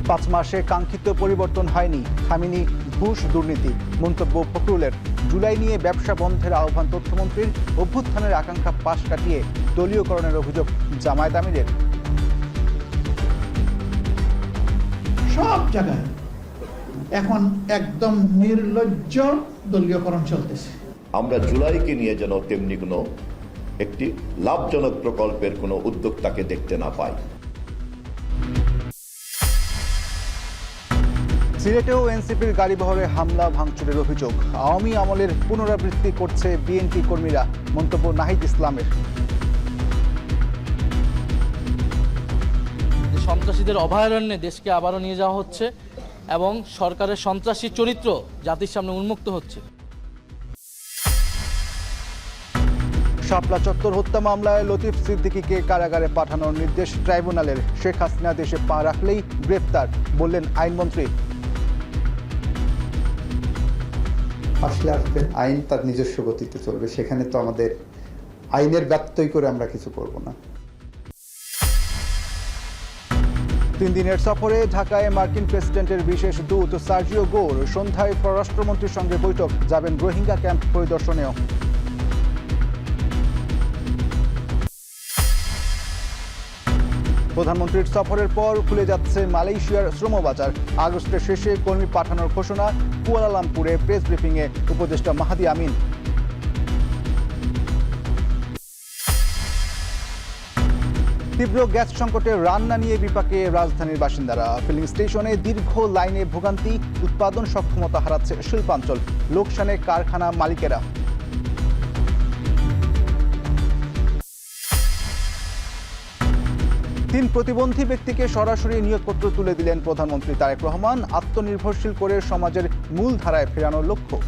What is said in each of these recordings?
5 মাসে কাঙ্ক্ষিত পরিবর্তন হয়নি, থামেনি ঘুষ দুর্নীতি। মন্তব্য ফখরুলের। জুলাই নিয়ে ব্যবসা বন্ধের আহ্বান তথ্যমন্ত্রীর। অভ্যুত্থানের আকাঙ্ক্ষা পাশ কাটিয়ে দলীয়করণের অভিযোগ জামায়াত আমিরের। সব জায়গায় এখন একদম নির্লজ্জ দলীয়করণ চলতেছে। আমরা জুলাইকে নিয়ে যেন তেমনি কোনো একটি লাভজনক প্রকল্পের কোনো উদ্যোক্তাকে দেখতে না পাই। সিলেটেও এনসিপির গাড়িবহরে হামলা ভাঙচুরের অভিযোগ। আওয়ামী আমলের পুনরাবৃত্তি করছে বিএনপি কর্মীরা। মন্তব্য নাহিদ ইসলামের। সন্ত্রাসীদের অভয়ারণ্যে দেশকে আবারও নিয়ে যাওয়া হচ্ছে এবং সরকারের সন্ত্রাসী চরিত্র জাতির সামনে উন্মুক্ত হচ্ছে। শাপলা চত্বর হত্যা মামলায় লতিফ সিদ্দিকীকে কারাগারে পাঠানোর নির্দেশ ট্রাইব্যুনালের। শেখ হাসিনা দেশে পা রাখলেই গ্রেপ্তার, বললেন আইনমন্ত্রী। আসলে আসবেন, আইন তার নিজস্ব গতিতে চলবে, সেখানে তো আমাদের আইনের ব্যত্যয় করে আমরা কিছু করব না। 3 দিনের সফরে ঢাকায় মার্কিন প্রেসিডেন্টের বিশেষ দূত সার্জিও গোর। সন্ধ্যায় পররাষ্ট্রমন্ত্রীর সঙ্গে বৈঠক, যাবেন রোহিঙ্গা ক্যাম্প পরিদর্শনেও। প্রধানমন্ত্রীর সফরের পর খুলে যাচ্ছে মালয়েশিয়ার শ্রমবাজার। আগস্টের শেষে কর্মী পাঠানোর ঘোষণা। কুয়ালালামপুরে প্রেস ব্রিফিংয়ে উপদেষ্টা মাহাদি আমিন। তীব্র গ্যাস সংকটে রান্না নিয়ে বিপাকে রাজধানীর বাসিন্দারা। ফিলিং স্টেশনে দীর্ঘ লাইনে ভোগান্তি, উৎপাদন সক্ষমতা হারাচ্ছে শিল্পাঞ্চল। লোকসানে কারখানা মালিকেরা। তিন প্রতিবন্ধী ব্যক্তিকে সরাসরি নিয়োগপত্র তুলে দিলেন প্রধানমন্ত্রী তারেক রহমান। আত্মনির্ভরশীল করে সমাজের মূল ধারায় ফেরানোর লক্ষ্য।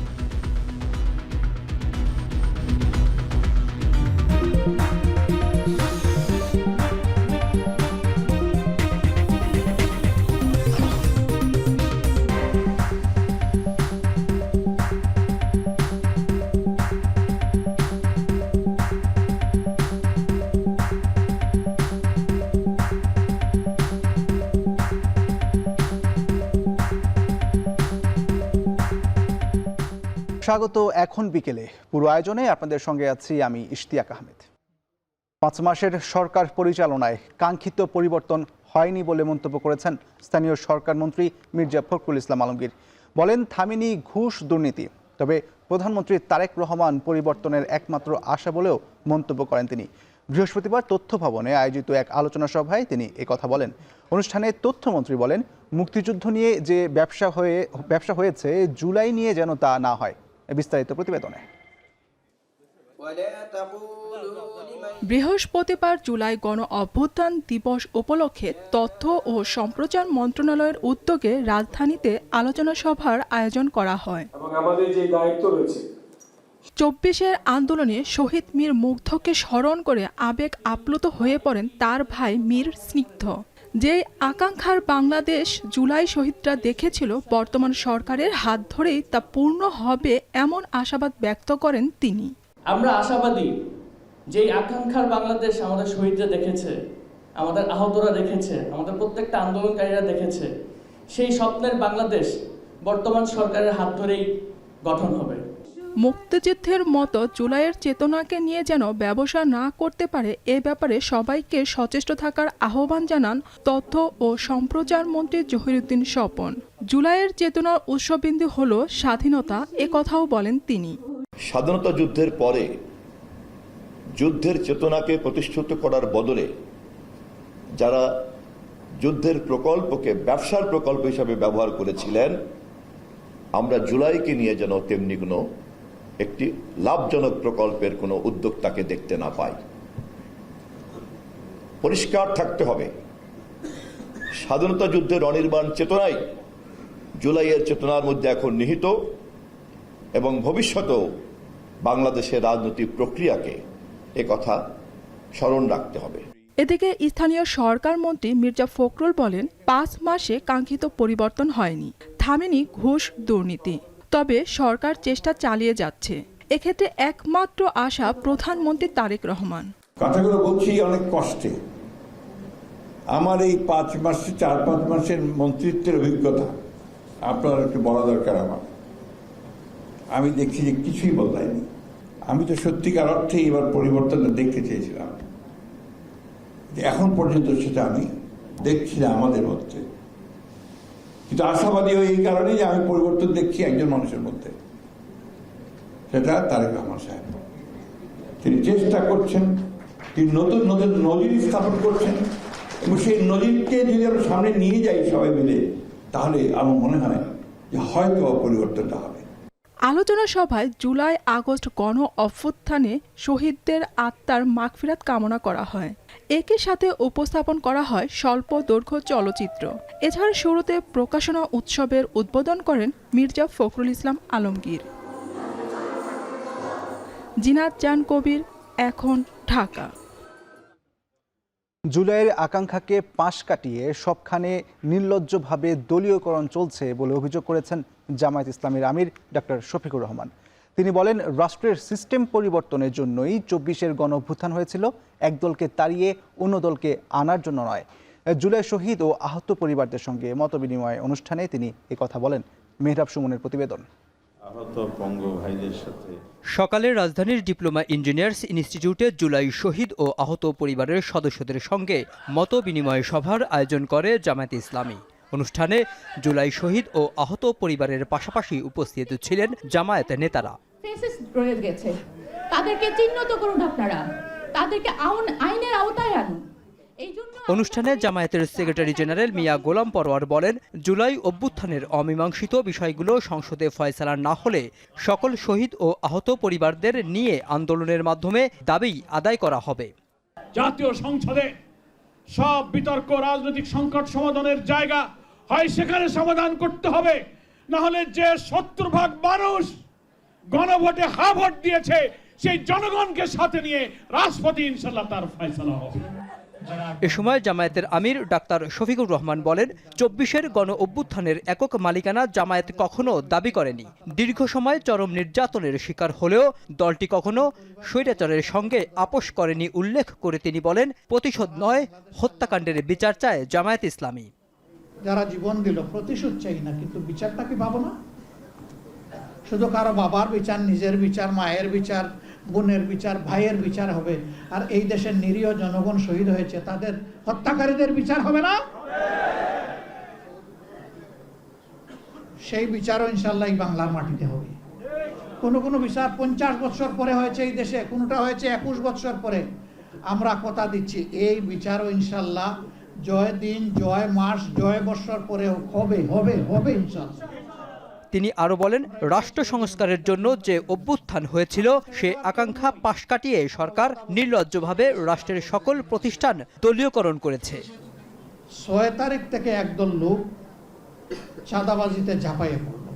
স্বাগত এখন বিকেলে। পুরো আয়োজনে আপনাদের সঙ্গে আছি আমি ইশতিয়াক আহমেদ। 5 মাসের সরকার পরিচালনায় কাঙ্ক্ষিত পরিবর্তন হয়নি বলে মন্তব্য করেছেন স্থানীয় সরকার মন্ত্রী মির্জা ফখরুল ইসলাম আলমগীর। বলেন, থামেনি ঘুষ দুর্নীতি। তবে প্রধানমন্ত্রী তারেক রহমান পরিবর্তনের একমাত্র আশা বলেও মন্তব্য করেন তিনি। বৃহস্পতিবার তথ্য ভবনে আয়োজিত এক আলোচনা সভায় তিনি একথা বলেন। অনুষ্ঠানে তথ্যমন্ত্রী বলেন, মুক্তিযুদ্ধ নিয়ে যে ব্যবসা হয়েছে, জুলাই নিয়ে যেন তা না হয়। বিস্তারিত প্রতিবেদনে। বৃহস্পতিবার জুলাই গণ অভ্যুত্থান দিবস উপলক্ষে তথ্য ও সম্প্রচার মন্ত্রণালয়ের উদ্যোগে রাজধানীতে আলোচনা সভার আয়োজন করা হয়। আমাদের যে দায়িত্ব রয়েছে 24-এর আন্দোলনে শহীদ মীর মুগ্ধকে স্মরণ করে আবেগ আপ্লুত হয়ে পড়েন তার ভাই মীর স্নিগ্ধ। যে আকাঙ্ক্ষার বাংলাদেশ জুলাই শহীদরা দেখেছিল, বর্তমান সরকারের হাত ধরেই তা পূর্ণ হবে এমন আশাবাদ ব্যক্ত করেন তিনি। আমরা আশাবাদী যে আকাঙ্ক্ষার বাংলাদেশ আমাদের শহীদরা দেখেছে, আমাদের আহতরা দেখেছে, আমাদের প্রত্যেকটা আন্দোলনকারীরা দেখেছে, সেই স্বপ্নের বাংলাদেশ বর্তমান সরকারের হাত ধরেই গঠন হবে। মুক্তিযুদ্ধের মতো জুলাইয়ের চেতনাকে নিয়ে যেন ব্যবসা না করতে পারে, এ ব্যাপারে সবাইকে সচেষ্ট থাকার আহ্বান জানান তথ্য ও সম্প্রচার মন্ত্রী জহিরুদ্দিন স্বপন। জুলাইয়ের চেতনার উৎসবিন্দু হল স্বাধীনতা, এ কথাও বলেন তিনি। স্বাধীনতা যুদ্ধের পরে যুদ্ধের চেতনাকে প্রতিষ্ঠিত করার বদলে যারা যুদ্ধের প্রকল্পকে ব্যবসার প্রকল্প হিসাবে ব্যবহার করেছিলেন, আমরা জুলাইকে নিয়ে যেন তেমনি কোনো একটি লাভজনক প্রকল্পের কোনো উদ্যোক্তাকে দেখতে না পাই। পরিষ্কার থাকতে হবে, স্বাধীনতা যুদ্ধের অনির্বাণ চেতনাই জুলাইয়ের চেতনার মধ্যে এখন নিহিত এবং ভবিষ্যতেও বাংলাদেশের রাজনৈতিক প্রক্রিয়াকে একথা স্মরণ রাখতে হবে। এদিকে স্থানীয় সরকার মন্ত্রী মির্জা ফখরুল বলেন, 5 মাসে কাঙ্ক্ষিত পরিবর্তন হয়নি, থামেনি ঘুষ দুর্নীতি। তবে সরকার চেষ্টা চালিয়ে যাচ্ছে। এক্ষেত্রে একমাত্র আশা প্রধানমন্ত্রী তারেক রহমান। কথাগুলো বলছি অনেক কষ্টে, আমার এই 4-5 মাসের মন্ত্রিত্বের অভিজ্ঞতা আপনার একটু বলা দরকার আমার। আমি দেখছি যে কিছুই বদলায়নি। আমি তো সত্যিকার অর্থে এবার পরিবর্তনটা দেখতে চেয়েছিলাম, এখন পর্যন্ত সেটা আমি দেখছি না আমাদের মধ্যে। কিন্তু আশাবাদী হয়ে এই কারণে যে আমি পরিবর্তন দেখছি একজন মানুষের মধ্যে, সেটা তারেক রহমান সাহেব। তিনি চেষ্টা করছেন, তিনি নতুন নতুন নজির স্থাপন করছেন, এবং সেই নজিরকে যদি আমরা সামনে নিয়ে যাই সবাই মিলে, তাহলে আমার মনে হয় যে হয়তো পরিবর্তনটা হবে। আলোচনা সভায় জুলাই আগস্ট গণ অভ্যুত্থানে শহীদদের আত্মার মাগফিরাত কামনা করা হয়। একই সাথে উপস্থাপন করা হয় স্বল্প দৈর্ঘ্য চলচ্চিত্র। এছাড়া শুরুতে প্রকাশনা উৎসবের উদ্বোধন করেন মির্জা ফখরুল ইসলাম আলমগীর। জিনাত জান কবির, এখন, ঢাকা। জুলাইয়ের আকাঙ্ক্ষাকে পাশ কাটিয়ে সবখানে নির্লজ্জভাবে দলীয়করণ চলছে বলে অভিযোগ করেছেন জামায়াত ইসলামীর আমির ডক্টর শফিকুর রহমান। তিনি বলেন, রাষ্ট্রের সিস্টেম পরিবর্তনের জন্যই 24-এর গণঅভ্যুত্থান হয়েছিল, একদলকে তাড়িয়ে অন্য দলকে আনার জন্য নয়। জুলাই শহীদ ও আহত পরিবারদের সঙ্গে মতবিনিময় অনুষ্ঠানে তিনি একথা বলেন। মেহরাব সুমনের প্রতিবেদন। সকালে রাজধানীর ডিপ্লোমা ইঞ্জিনিয়ার্স ইনস্টিটিউটে জুলাই শহীদ ও আহত পরিবারের সদস্যদের সঙ্গে মত বিনিময় সভার আয়োজন করে জামায়াত ইসলামী। অনুষ্ঠানে জুলাই শহীদ ও আহত পরিবারের পাশাপাশি উপস্থিত ছিলেন জামায়াত নেতারা। রয়ে গেছে, তাদেরকে চিহ্নিত করুন, আপনারা তাদেরকে আইনের আওতায় আনুন। অনুষ্ঠানে জামায়াতের সেক্রেটারি জেনারেল মিয়া গোলাম পরোয়ার বলেন, জুলাই অভ্যুত্থানের অমীমাংসিত বিষয়গুলো সংসদে ফয়সালা না হলে সকল শহীদ ও আহত পরিবারদের নিয়ে আন্দোলনের মাধ্যমে দাবি আদায় করা হবে। জাতীয় সংসদে সব বিতর্ক রাজনৈতিক সংকট সমাধানের জায়গা হয়, সেখানে সমাধান করতে হবে। না হলে যে 70% মানুষ গণভোটে হা ভোট দিয়েছে, সেই জনগণকে সাথে নিয়ে রাষ্ট্রপতি ইনশাআল্লাহ তার ফয়সালা হবে। এ সময় জামায়াতের আমির ডাক্তার শফিকুর রহমান বলেন, 24-এর গণ অভ্যুত্থানের একক মালিকানা জামায়াত কখনো দাবি করেনি। দীর্ঘ সময় চরম নির্যাতনের শিকার হলেও দলটি কখনো স্বৈরাচারের সঙ্গে আপোষ করেনি উল্লেখ করে তিনি বলেন, প্রতিশোধ নয়, হত্যাকাণ্ডের বিচার চায় জামায়াত ইসলামী। যারা জীবন দিল প্রতিশোধ চাই না, কিন্তু বিচারটা কি পাবো না? শুধু কারো বাবার বিচার, নিজের বিচার, মায়ের বিচার, বোনের বিচার, ভাইয়ের বিচার হবে, আর এই দেশের নিরীহ জনগণ শহীদ হয়েছে, তাদের হত্যাকারীদের বিচার হবে না? সেই বিচারও ইনশাআল্লাহ এই বাংলার মাটিতে হবে। কোনো বিচার 50 বছর পরে হয়েছে এই দেশে, কোনোটা হয়েছে 21 বছর পরে। আমরা কথা দিচ্ছি, এই বিচারও ইনশাআল্লাহ জয় দিন, জয় মাস, জয় বছর পরে হবে ইনশাআল্লাহ। তিনি আরো বলেন, রাষ্ট্র সংস্কারের জন্য যে অভ্যুত্থান হয়েছিল, সে আকাঙ্ক্ষা পাশ কাটিয়ে সরকার নির্লজ্জভাবে রাষ্ট্রের সকল প্রতিষ্ঠান দলীয়করণ করেছে। 6 তারিখ থেকে একদল লোক চাঁদাবাজিতে ঝাঁপাইয়ে পড়ল।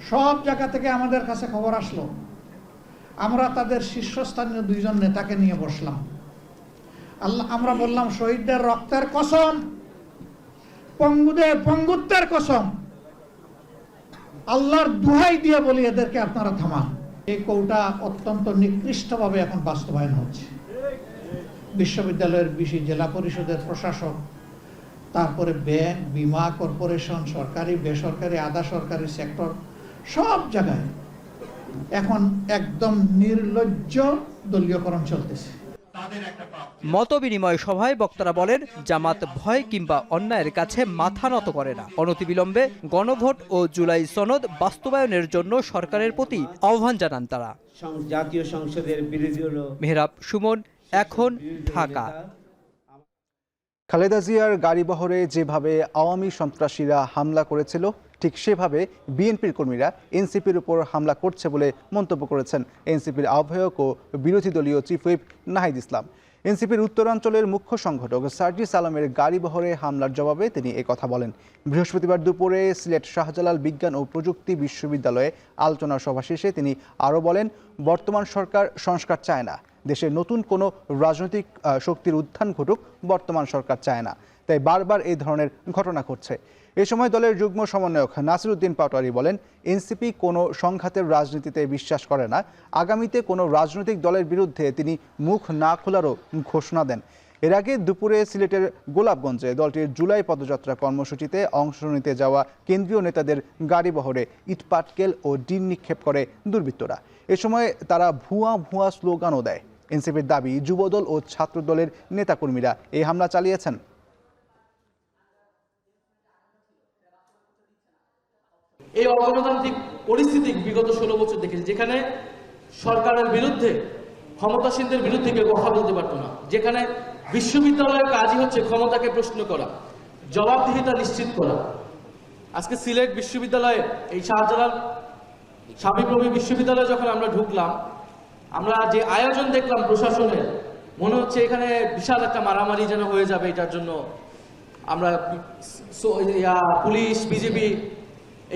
সব জায়গা থেকে আমাদের কাছে খবর আসলো। আমরা তাদের শীর্ষস্থানীয় 2জন নেতাকে নিয়ে বসলাম। আমরা বললাম, শহীদদের রক্তের কসম, পঙ্গুত্বের কসম, আল্লাহর দোহাই দিয়ে বলি, এদেরকে আপনারা থামান। এই কৌটা অত্যন্ত নিকৃষ্টভাবে এখন বাস্তবায়ন হচ্ছে। বিশ্ববিদ্যালয়ের বিশি, জেলা পরিষদের প্রশাসক, তারপরে ব্যাংক, বিমা কর্পোরেশন, সরকারি, বেসরকারি, আধা সরকারি সেক্টর, সব জায়গায় এখন একদম নির্লজ্জ দলীয়করণ চলতেছে। মত বিনিময় সভায় বক্তারা বলেন, জামাত ভয় কিংবা অন্যায়ের কাছে মাথা নত করে না। অনতিবিলম্বে গণভোট ও জুলাই সনদ বাস্তবায়নের জন্য সরকারের প্রতি আহ্বান জানান তারা। জাতীয় সংসদের বিরোধী হলো। মেহরাব সুমন, এখন, ঢাকা। খালেদা জিয়ার গাড়িবহরে যেভাবে আওয়ামী সন্ত্রাসীরা হামলা করেছিল, ঠিক সেভাবে বিএনপির কর্মীরা এনসিপির উপর হামলা করছে বলে মন্তব্য করেছেন এনসিপির আহ্বায়ক ও বিরোধী দলীয় চিফ হুইপ নাহিদ ইসলাম। এনসিপির উত্তরাঞ্চলের মুখ্য সংগঠক সার্জিস আলমের গাড়িবহরে হামলার জবাবে তিনি একথা বলেন। বৃহস্পতিবার দুপুরে সিলেট শাহজালাল বিজ্ঞান ও প্রযুক্তি বিশ্ববিদ্যালয়ে আলোচনা সভা শেষে তিনি আরও বলেন, বর্তমান সরকার সংস্কার চায় না। দেশে নতুন কোনো রাজনৈতিক শক্তির উত্থান ঘটুক বর্তমান সরকার চায় না, তাই বারবার এই ধরনের ঘটনা ঘটছে। এ সময় দলের যুগ্ম সমন্বয়ক নাসিরউদ্দিন পাটোয়ারি বলেন, এনসিপি কোনো সংঘাতের রাজনীতিতে বিশ্বাস করে না। আগামীতে কোনো রাজনৈতিক দলের বিরুদ্ধে তিনি মুখ না খোলারও ঘোষণা দেন। এর আগে দুপুরে সিলেটের গোলাপগঞ্জে দলটির জুলাই পদযাত্রা কর্মসূচিতে অংশ নিতে যাওয়া কেন্দ্রীয় নেতাদের গাড়িবহরে ইটপাটকেল ও ডিম নিক্ষেপ করে দুর্বৃত্তরা। এ সময় তারা ভুয়া ভুয়া স্লোগানও দেয়। এনসিপির দাবি, যুবদল ও ছাত্রদলের নেতাকর্মীরা এই হামলা চালিয়েছেন। এই অগণতান্ত্রিক পরিস্থিতি বিগত 16 বছর দেখেছি, যেখানে সরকারের বিরুদ্ধে, ক্ষমতাসীনদের বিরুদ্ধে কেউ কথা বলতে পারতো না, যেখানে বিশ্ববিদ্যালয়ের কাজই হচ্ছে ক্ষমতাকে প্রশ্ন করা, জবাবদিহিতা নিশ্চিত করা। আজকে সিলেট বিশ্ববিদ্যালয়ে, এই শাহজালাল শাবিপ্রবি বিশ্ববিদ্যালয়ে যখন আমরা ঢুকলাম, আমরা যে আয়োজন দেখলাম প্রশাসনের, মনে হচ্ছে এখানে বিশাল একটা মারামারি যেন হয়ে যাবে। এটার জন্য আমরা পুলিশ, বিজেপি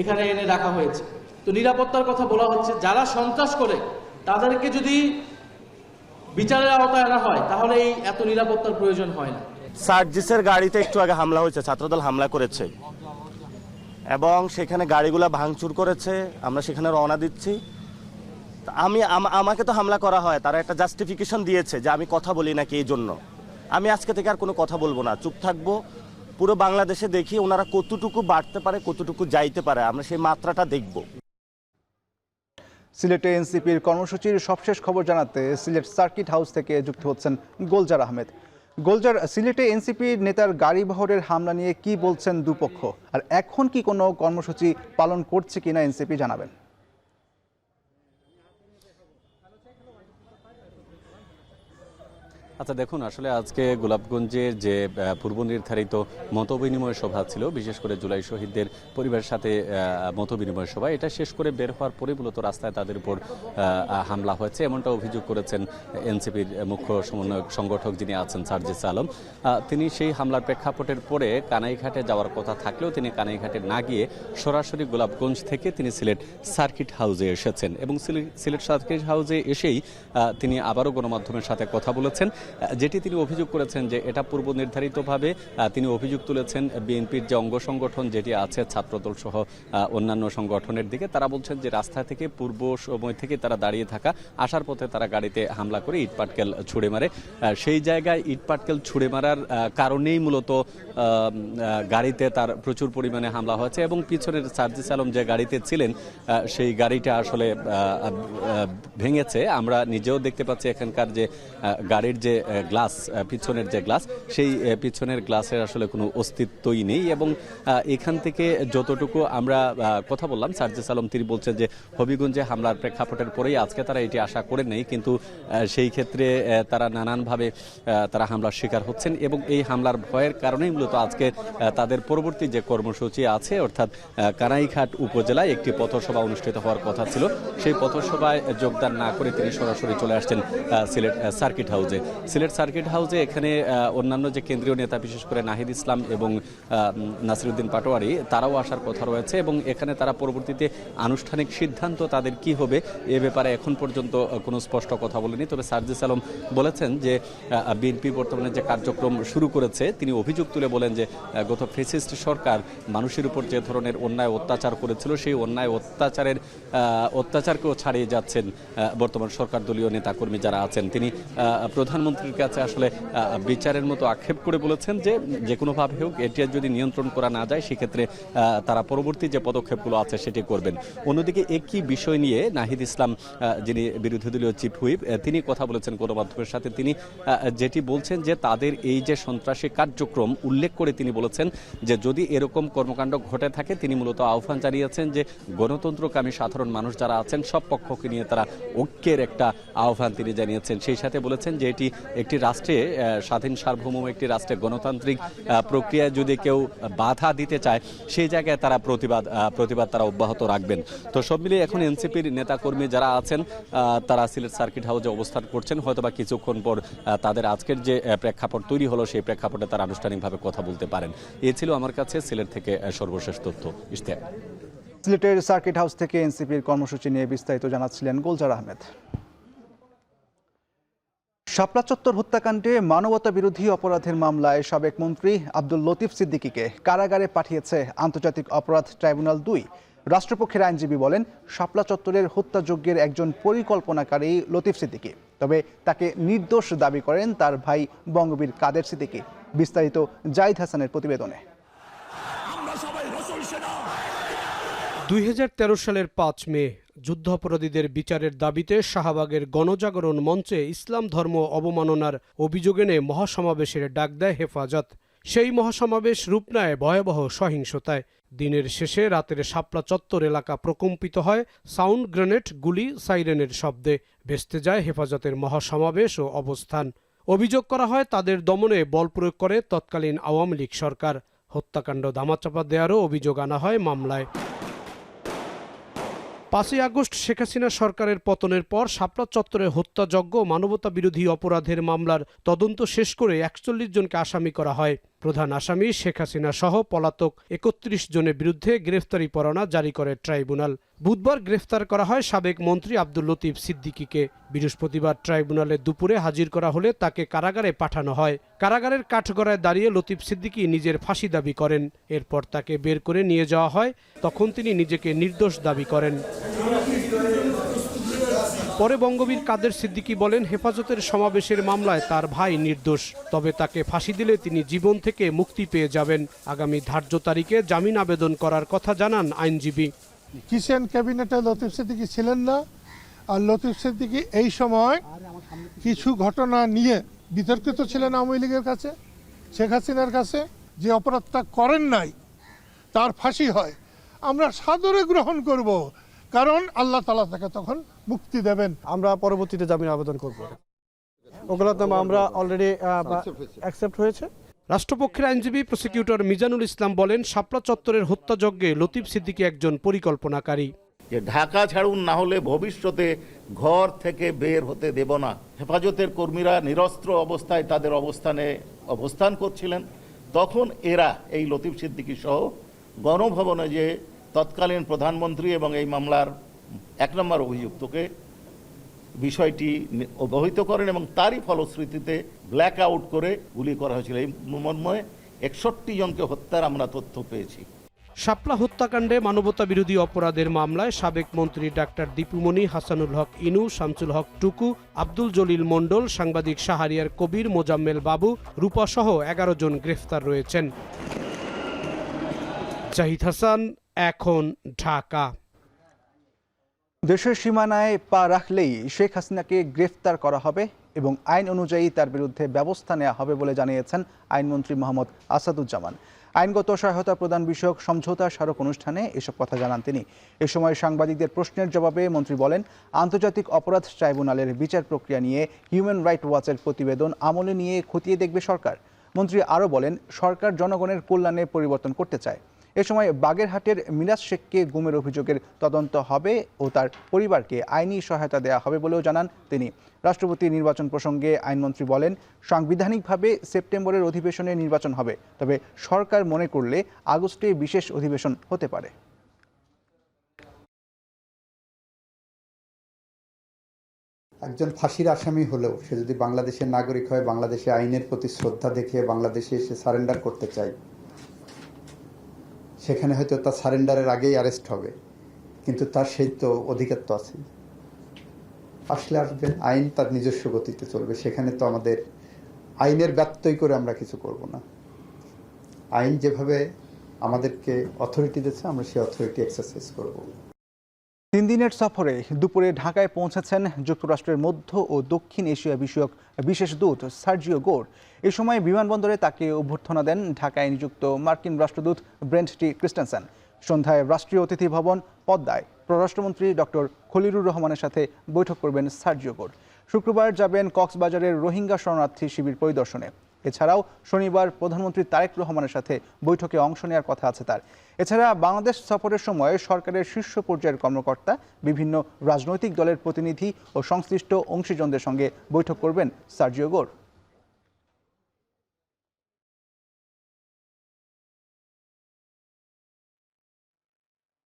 এখানে এনে রাখা হয়েছে। তো নিরাপত্তার কথা বলা হচ্ছে, যারা সন্ত্রাস করে তাদেরকে যদি বিচারের আওতায় আনা হয় তাহলে এই এত নিরাপত্তার প্রয়োজন হয় না। সার্জিসের গাড়িতে একটু আগে হামলা হয়েছে, ছাত্রদল হামলা করেছে এবং সেখানে গাড়িগুলা ভাঙচুর করেছে। আমরা সেখানে রওনা দিচ্ছি। আমাকে তো হামলা করা হয়, তারা একটা জাস্টিফিকেশন দিয়েছে যে আমি কথা বলি নাকি, এই জন্য আমি আজকে থেকে আর কোনো কথা বলবো না, চুপ থাকবো। পুরো বাংলাদেশে দেখি ওনারা কতটুকু বাড়তে পারে, কতটুকু যাইতে পারে, আমরা সেই মাত্রাটা দেখব। সিলেটে এনসিপির কর্মসূচির সবশেষ খবর জানাতে সিলেট সার্কিট হাউস থেকে যুক্ত হচ্ছেন গোলজার আহমেদ। গোলজার, সিলেটে এনসিপির নেতার গাড়িবহরের হামলা নিয়ে কি বলছেন দুপক্ষ, আর এখন কি কোনো কর্মসূচি পালন করছে কিনা এনসিপি জানাবেন। আচ্ছা দেখুন, আসলে আজকে গোলাপগঞ্জের যে পূর্ব নির্ধারিত মতবিনিময় সভা ছিল, বিশেষ করে জুলাই শহীদদের পরিবারের সাথে মতবিনিময় সভা, এটা শেষ করে বের হওয়ার পরে মূলত রাস্তায় তাদের উপর হামলা হয়েছে, এমনটা অভিযোগ করেছেন এনসিপির মুখ্য সমন্বয়ক সংগঠক যিনি আছেন সার্জিস আলম। তিনি সেই হামলার প্রেক্ষাপটের পরে কানাইঘাটে যাওয়ার কথা থাকলেও তিনি কানাইঘাটে না গিয়ে সরাসরি গোলাপগঞ্জ থেকে তিনি সিলেট সার্কিট হাউসে এসেছেন এবং সিলেট সার্কিট হাউসে এসেই তিনি আবারও গণমাধ্যমের সাথে কথা বলেছেন, যেটি তিনি অভিযোগ করেছেন যে এটা পূর্ব নির্ধারিতভাবে তিনি অভিযোগ তুলেছেন বিএনপির যে অঙ্গ সংগঠন যেটি আছে ছাত্রদল সহ অন্যান্য সংগঠনের দিকে। তারা বলছেন যে রাস্তা থেকে পূর্ব সময় থেকে তারা দাঁড়িয়ে থাকা, আসার পথে তারা গাড়িতে হামলা করে ইটপাটকেল ছুড়ে মারে। সেই জায়গায় ইটপাটকেল ছুড়ে মারার কারণেই মূলত গাড়িতে তার প্রচুর পরিমাণে হামলা হয়েছে এবং পিছনের সার্জিস আলম যে গাড়িতে ছিলেন সেই গাড়িটা আসলে ভেঙেছে। আমরা নিজেও দেখতে পাচ্ছি এখানকার যে গাড়ির যে গ্লাস, পিছনের যে গ্লাস, সেই পিছনের গ্লাসের আসলে কোনো অস্তিত্বই নেই এবং এখান থেকে যতটুকু আমরা কথা বললাম সার্জিস আলম, তিনি বলছেন যে হবিগঞ্জে হামলার প্রেক্ষাপটের পরেই আজকে তারা এটি আশা করে নেই, কিন্তু সেই ক্ষেত্রে তারা নানানভাবে তারা হামলার শিকার হচ্ছেন এবং এই হামলার ভয়ের কারণেই মূলত আজকে তাদের পরবর্তী যে কর্মসূচি আছে, অর্থাৎ কানাইঘাট উপজেলায় একটি পথসভা অনুষ্ঠিত হওয়ার কথা ছিল, সেই পথসভায় যোগদান না করে তিনি সরাসরি চলে আসছেন সিলেট সার্কিট হাউসে। সিলেট সার্কিট হাউসে এখানে অন্যান্য যে কেন্দ্রীয় নেতা, বিশেষ করে নাহিদ ইসলাম এবং নাসিরউদ্দিন পাটোয়ারি, তারাও আসার কথা রয়েছে এবং এখানে তারা পরবর্তীতে আনুষ্ঠানিক সিদ্ধান্ত তাদের কি হবে এ ব্যাপারে এখন পর্যন্ত কোনো স্পষ্ট কথা বলেনি। তবে সার্জিস আলম বলেছেন যে বিএনপি বর্তমানে যে কার্যক্রম শুরু করেছে, তিনি অভিযোগ তুলে বলেন যে গত ফ্যাসিস্ট সরকার মানুষের উপর যে ধরনের অন্যায় অত্যাচার করেছিল, সেই অন্যায় অত্যাচারকেও ছাড়িয়ে যাচ্ছেন বর্তমান সরকার দলীয় নেতাকর্মী যারা আছেন। তিনি প্রধানমন্ত্রীর কাছে আসলে বিচারের মতো আক্ষেপ করে বলেছেন যে যে কোনোভাবে হোক এটি যদি নিয়ন্ত্রণ করা না যায় সেক্ষেত্রে তারা পরবর্তী যে পদক্ষেপগুলো আছে সেটি করবেন। অন্যদিকে একই বিষয় নিয়ে নাহিদ ইসলাম, যিনি বিরোধী দলীয় চিফ হুইপ, তিনি কথা বলেছেন গণমাধ্যমের সাথে। তিনি যেটি বলছেন যে তাদের এই যে সন্ত্রাসী কার্যক্রম উল্লেখ করে তিনি বলেছেন যে যদি এরকম কর্মকাণ্ড ঘটে থাকে, তিনি মূলত আহ্বান জানিয়েছেন যে গণতন্ত্রকামী সাধারণ মানুষ যারা আছেন সব পক্ষকে নিয়ে তারা ঐক্যের একটা আহ্বান তিনি জানিয়েছেন। সেই সাথে বলেছেন যে এটি একটি রাষ্ট্রে, স্বাধীন সার্বভৌম একটি রাষ্ট্রে গণতান্ত্রিক প্রক্রিয়ায় যদি কেউ বাধা দিতে চায় সেই জায়গায় তারা প্রতিবাদ তারা অব্যাহত রাখবেন। তো সব মিলিয়ে এখন এনসিপির নেতাকর্মী যারা আছেন তারা সিলেট সার্কিট হাউসে অবস্থান করছেন। হয়তোবা কিছুক্ষণ পর তাদের আজকের যে প্রেক্ষাপট তৈরি হলো সেই প্রেক্ষাপটে তারা আনুষ্ঠানিকভাবে কথা বলতে পারেন। এ ছিল আমার কাছে সিলেট থেকে সর্বশেষ তথ্য। ইশতিয়াক। সিলেটের সার্কিট হাউস থেকে এনসিপির কর্মসূচি নিয়ে বিস্তারিত জানাচ্ছিলেন গোলজার আহমেদ। শাপলা চত্বর হত্যাকাণ্ডে মানবতা বিরোধী অপরাধের মামলায় সাবেক মন্ত্রী আব্দুল লতিফ সিদ্দিকীকে কারাগারে পাঠিয়েছে আন্তর্জাতিক অপরাধ ট্রাইব্যুনাল ২। রাষ্ট্রপক্ষের আইনজীবী বলেন, শাপলা চত্বরের হত্যাযজ্ঞের একজন পরিকল্পনাকারী লতিফ সিদ্দিকী। তবে তাকে নির্দোষ দাবি করেন তার ভাই বঙ্গবীর কাদের সিদ্দিকী। বিস্তারিত জাহিদ হাসানের প্রতিবেদনে। 2013 সালের 5 মে যুদ্ধাপরাধীদের বিচারের দাবিতে শাহবাগের গণজাগরণ মঞ্চে ইসলাম ধর্ম অবমাননার অভিযোগ এনে মহাসমাবেশের ডাক দেয় হেফাজত। সেই মহাসমাবেশ রূপ নেয় ভয়াবহ সহিংসতায়। দিনের শেষে রাতের শাপলা চত্বর এলাকা প্রকম্পিত হয় সাউন্ড গ্রেনেড, গুলি, সাইরেনের শব্দে। ভেস্তে যায় হেফাজতের মহাসমাবেশ ও অবস্থান। অভিযোগ করা হয় তাদের দমনে বল প্রয়োগ করে তৎকালীন আওয়ামী লীগ সরকার। হত্যাকাণ্ড ধামাচাপা দেওয়ারও অভিযোগ আনা হয় মামলায়। 5ই আগস্ট শেখ হাসিনা সরকারের পতনের পর শাপলা চত্বরে হত্যাযজ্ঞ মানবতা বিরোধী অপরাধের মামলার তদন্ত শেষ করে 41 জনকে আসামি করা হয়। প্রধান আসামি শেখ হাসিনা সহ পলাতক 31 জনের বিরুদ্ধে গ্রেফতারি পরোয়ানা জারি করে ট্রাইব্যুনাল। বুধবার গ্রেফতার করা হয় সাবেক মন্ত্রী আব্দুল লতিফ সিদ্দিকীকে। বৃহস্পতিবার ট্রাইব্যুনালে দুপুরে হাজির করা হলে তাকে কারাগারে পাঠানো হয়। কারাগারের কাঠগড়ায় দাঁড়িয়ে লতিফ সিদ্দিকী নিজের ফাঁসি দাবি করেন। এরপর তাকে বের করে নিয়ে যাওয়া হয়। তখন তিনি নিজেকে নির্দোষ দাবি করেন। পরে বঙ্গবীর কাদের সিদ্দিকী বলেন, হেফাজতের সমাবেশের মামলায় তার ভাই নির্দোষ, তবে তাকে ফাঁসি দিলে তিনি জীবন থেকে মুক্তি পেয়ে যাবেন। আগামী ধার্য তারিখে জামিন আবেদন করার কথা জানান আইনজীবী। কিচেন ক্যাবিনেটে লতিফ সিদ্দিকী ছিলেন না, আর লতিফ সিদ্দিকী এই সময় কিছু ঘটনা নিয়ে বিতর্কিত ছিলেন আওয়ামী লীগের কাছে, শেখ হাসিনার কাছে। যে অপরাধটা করেন নাই তার ফাঁসি হয়, আমরা সাদরে গ্রহণ করব, কারণ আল্লাহ তাআলা তাকে তখন মুক্তি দেবেন। আমরা পরবর্তীতে জামিন আবেদন করব। ওকালতনামা আমরা অলরেডি অ্যাকসেপ্ট হয়েছে। রাষ্ট্রপক্ষের আইনজীবী প্রসিকিউটর মিজানুল ইসলাম বলেন, শাপলা চত্বরের হত্যাযজ্ঞে লতিফ সিদ্দিকী একজন পরিকল্পনাকারী। যে ঢাকা ছাড়ুন, না হলে ভবিষ্যতে ঘর থেকে বের হতে দেব না। হেফাজতের কর্মীরা নিরস্ত্র অবস্থায় তাদের অবস্থান করছিলেন। তখন এরা এই লতিফ সিদ্দিকী সহ গণভবনে যে তৎকালীন প্রধানমন্ত্রী এবং এই মামলার 1 নম্বর অভিযুক্তকে বিষয়টি অবহিত করেন এবং তারই ফলশ্রুতিতে ব্ল্যাক আউট করে গুলি করা হয়েছিল। এই মর্মে 61 জনকে হত্যার আমরা তথ্য পেয়েছি। শাপলা হত্যাকাণ্ডে মানবতা বিরোধী অপরাধের মামলায় সাবেক মন্ত্রী ডাক্তার দীপুমণি, হাসানুল হক ইনু, শামসুল হক টুকু, আব্দুল জলিল মণ্ডল, সাংবাদিক শাহরিয়ার কবির, মোজাম্মেল বাবু, রূপা সহ 11 জন গ্রেফতার রয়েছেন। জাহিদ হাসান, এখন, ঢাকা। দেশের সীমানায় পা রাখলেই শেখ হাসিনাকে গ্রেফতার করা হবে এবং আইন অনুযায়ী তার বিরুদ্ধে ব্যবস্থা নেওয়া হবে বলে জানিয়েছেন আইনমন্ত্রী মোহাম্মদ আসাদুজ্জামান। আইনগত সহায়তা প্রদান বিষয়ক সমঝোতা স্মারক অনুষ্ঠানে এসব কথা জানান তিনি। এ সময় সাংবাদিকদের প্রশ্নের জবাবে মন্ত্রী বলেন, আন্তর্জাতিক অপরাধ ট্রাইব্যুনালের বিচার প্রক্রিয়া নিয়ে হিউম্যান রাইট ওয়াচের প্রতিবেদন আমলে নিয়ে খতিয়ে দেখবে সরকার। মন্ত্রী আরও বলেন, সরকার জনগণের কল্যাণে পরিবর্তন করতে চায়। এ সময় বাগেরহাটের মিরাজ শেখকে গুমের অভিযোগের তদন্ত হবে ও তার পরিবারকে আইনি সহায়তা দেওয়া হবে বলেও জানান তিনি। রাষ্ট্রপতি নির্বাচন প্রসঙ্গে আইনমন্ত্রী বলেন, সাংবিধানিকভাবে সেপ্টেম্বরের অধিবেশনে নির্বাচন হবে, তবে সরকার মনে করলে আগস্টে বিশেষ অধিবেশন হতে পারে। একজন ফাঁসির আসামি হলেও সে যদি বাংলাদেশের নাগরিক হয়, বাংলাদেশে আইনের প্রতি শ্রদ্ধা দেখিয়ে বাংলাদেশে এসে সারেন্ডার করতে চায়, সেখানে হয়তো তার সারেন্ডারের আগেই অ্যারেস্ট হবে, কিন্তু তার সেই তো অধিকার তো আছে। আসলে আসবেন, আইন তার নিজস্ব গতিতে চলবে, সেখানে তো আমাদের আইনের ব্যত্যয় করে আমরা কিছু করব না। আইন যেভাবে আমাদেরকে অথরিটি দিচ্ছে, আমরা সেই অথরিটি এক্সারসাইজ করব। 3 দিনের সফরে দুপুরে ঢাকায় পৌঁছেছেন যুক্তরাষ্ট্রের মধ্য ও দক্ষিণ এশিয়া বিষয়ক বিশেষ দূত সার্জিও গোর। এই সময় বিমানবন্দরে তাকে অভ্যর্থনা দেন ঢাকায় নিযুক্ত মার্কিন রাষ্ট্রদূত ব্রেন্ট টি ক্রিস্টেনসেন। সন্ধ্যায় রাষ্ট্রীয় অতিথি ভবন পদ্মায় পররাষ্ট্রমন্ত্রী ডক্টর খলিলুর রহমানের সাথে বৈঠক করবেন সার্জিও গোর। শুক্রবার যাবেন কক্সবাজারের রোহিঙ্গা শরণার্থী শিবির পরিদর্শনে। এছাড়াও শনিবার প্রধানমন্ত্রী তারেক রহমানের সাথে বৈঠকে অংশ নেওয়ার কথা আছে তার। এছাড়া বাংলাদেশ সফরের সময় সরকারের শীর্ষ পর্যায়ের কর্মকর্তা, বিভিন্ন রাজনৈতিক দলের প্রতিনিধি ও সংশ্লিষ্ট অংশীজনদের সঙ্গে বৈঠক করবেন সার্জিও গোর।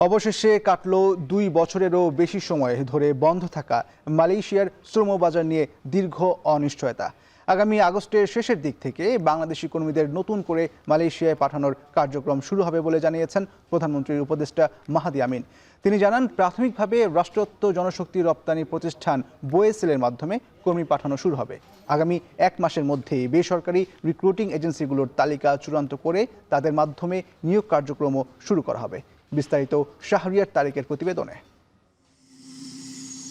অবশেষে কাটল 2 বছরেরও বেশি সময় ধরে বন্ধ থাকা মালয়েশিয়ার শ্রম বাজার নিয়ে দীর্ঘ অনিশ্চয়তা। আগামী আগস্টের শেষের দিক থেকে বাংলাদেশি কর্মীদের নতুন করে মালয়েশিয়ায় পাঠানোর কার্যক্রম শুরু হবে বলে জানিয়েছেন প্রধানমন্ত্রীর উপদেষ্টা মাহাদি আমিন। তিনি জানান, প্রাথমিকভাবে রাষ্ট্রায়ত্ত জনশক্তি রপ্তানি প্রতিষ্ঠান বোয়েসেলের মাধ্যমে কর্মী পাঠানো শুরু হবে। আগামী 1 মাসের মধ্যেই বেসরকারি রিক্রুটিং এজেন্সিগুলোর তালিকা চূড়ান্ত করে তাদের মাধ্যমে নিয়োগ কার্যক্রমও শুরু করা হবে। বিস্তারিত শাহরিয়ার তারেকের প্রতিবেদনে।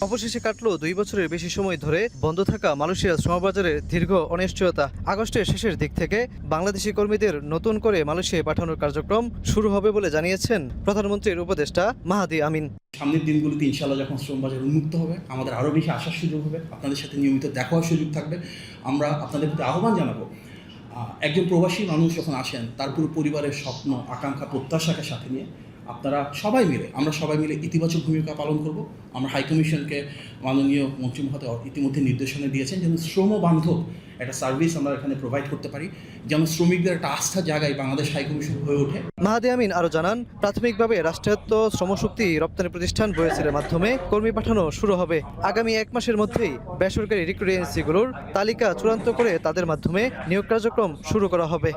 অবশেষে কাটল 2 বছরের বেশি সময় ধরে বন্ধ থাকা মালয়েশিয়ার শ্রমবাজারের দীর্ঘ অনিশ্চয়তা। আগস্টের শেষের দিক থেকে বাংলাদেশি কর্মীদের নতুন করে মালয়েশিয়ায় পাঠানোর কার্যক্রম শুরু হবে বলে জানিয়েছেন প্রধানমন্ত্রীর উপদেষ্টা মাহাদি আমিন। সামনের দিনগুলোতে ইনশাআল্লাহ যখন শ্রমবাজার উন্মুক্ত হবে, আমাদের আরও বেশি আসার সুযোগ হবে, আপনাদের সাথে নিয়মিত দেখা হওয়ার সুযোগ থাকবে। আমরা আপনাদের প্রতি আহ্বান জানাবো, একজন প্রবাসী মানুষ যখন আসেন তার পুরো পরিবারের স্বপ্ন, আকাঙ্ক্ষা, প্রত্যাশাকে সাথে নিয়ে আমরা সবাই মিলে ইতিবাচক ভূমিকা পালন করব। আমরা হাইকমিশনকে মাননীয় মন্ত্রী মহোদয় ইতিমধ্যে নির্দেশনা দিয়েছেন যেন শ্রমবান্ধব একটা সার্ভিস আমরা এখানে প্রোভাইড করতে পারি, যেন শ্রমিকদের একটা আস্থার জায়গায় বাংলাদেশ হাইকমিশন হয়ে ওঠে। মাহাদি আমিন আরও জানান, প্রাথমিকভাবে রাষ্ট্রায়ত্ত শ্রমশক্তি রপ্তানি প্রতিষ্ঠান বোয়েসেলের মাধ্যমে কর্মী পাঠানো শুরু হবে। আগামী 1 মাসের মধ্যেই বেসরকারি রিক্রুটিং এজেন্সিগুলোর তালিকা চূড়ান্ত করে তাদের মাধ্যমে নিয়োগ কার্যক্রম শুরু করা হবে।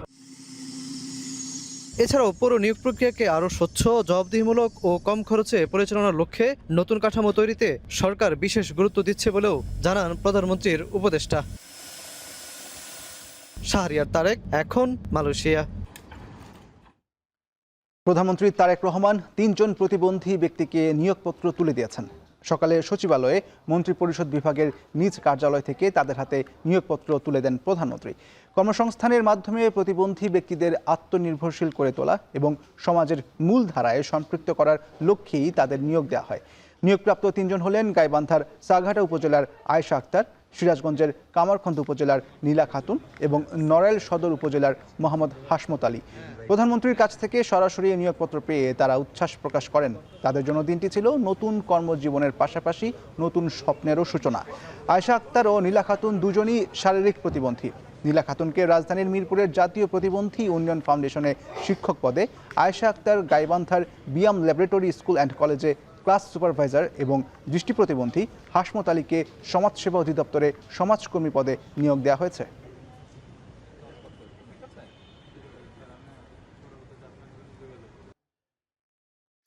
এছাড়াও পুরো নিয়োগ প্রক্রিয়াকে আরও স্বচ্ছ, জবাবদিহিমূলক ও কম খরচে পরিচালনার লক্ষ্যে নতুন কাঠামো তৈরিতে সরকার বিশেষ গুরুত্ব দিচ্ছে বলেও জানান প্রধানমন্ত্রীর উপদেষ্টা। শাহরিয়ার তারেক, এখন মালয়েশিয়া। প্রধানমন্ত্রী তারেক রহমান 3 জন প্রতিবন্ধী ব্যক্তিকে নিয়োগপত্র তুলে দিয়েছেন। সকালে সচিবালয়ে মন্ত্রিপরিষদ বিভাগের নিজ কার্যালয় থেকে তাদের হাতে নিয়োগপত্র তুলে দেন প্রধানমন্ত্রী। কর্মসংস্থানের মাধ্যমে প্রতিবন্ধী ব্যক্তিদের আত্মনির্ভরশীল করে তোলা এবং সমাজের মূল ধারায় সম্পৃক্ত করার লক্ষ্যেই তাদের নিয়োগ দেওয়া হয়। নিয়োগপ্রাপ্ত 3 জন হলেন গাইবান্ধার সাঘাটা উপজেলার আয়েশা আক্তার, সিরাজগঞ্জের কামারখন্দ উপজেলার নীলা খাতুন এবং নড়াইল সদর উপজেলার মোহাম্মদ হাসমত আলী। প্রধানমন্ত্রীর কাছ থেকে সরাসরি নিয়োগপত্র পেয়ে তারা উচ্ছ্বাস প্রকাশ করেন। তাদের জন্য দিনটি ছিল নতুন কর্মজীবনের পাশাপাশি নতুন স্বপ্নেরও সূচনা। আয়েশা আক্তার ও নীলা খাতুন দুজনই শারীরিক প্রতিবন্ধী। নীলা খাতুনকে রাজধানীর মিরপুরের জাতীয় প্রতিবন্ধী উন্নয়ন ফাউন্ডেশনে শিক্ষক পদে, আয়েশা আক্তার গাইবান্ধার বিয়াম ল্যাবরেটরি স্কুল অ্যান্ড কলেজে ক্লাস সুপারভাইজার এবং দৃষ্টি প্রতিবন্ধী হাসমত আলীকে সমাজসেবা অধিদপ্তরে সমাজকর্মী পদে নিয়োগ দেওয়া হয়েছে।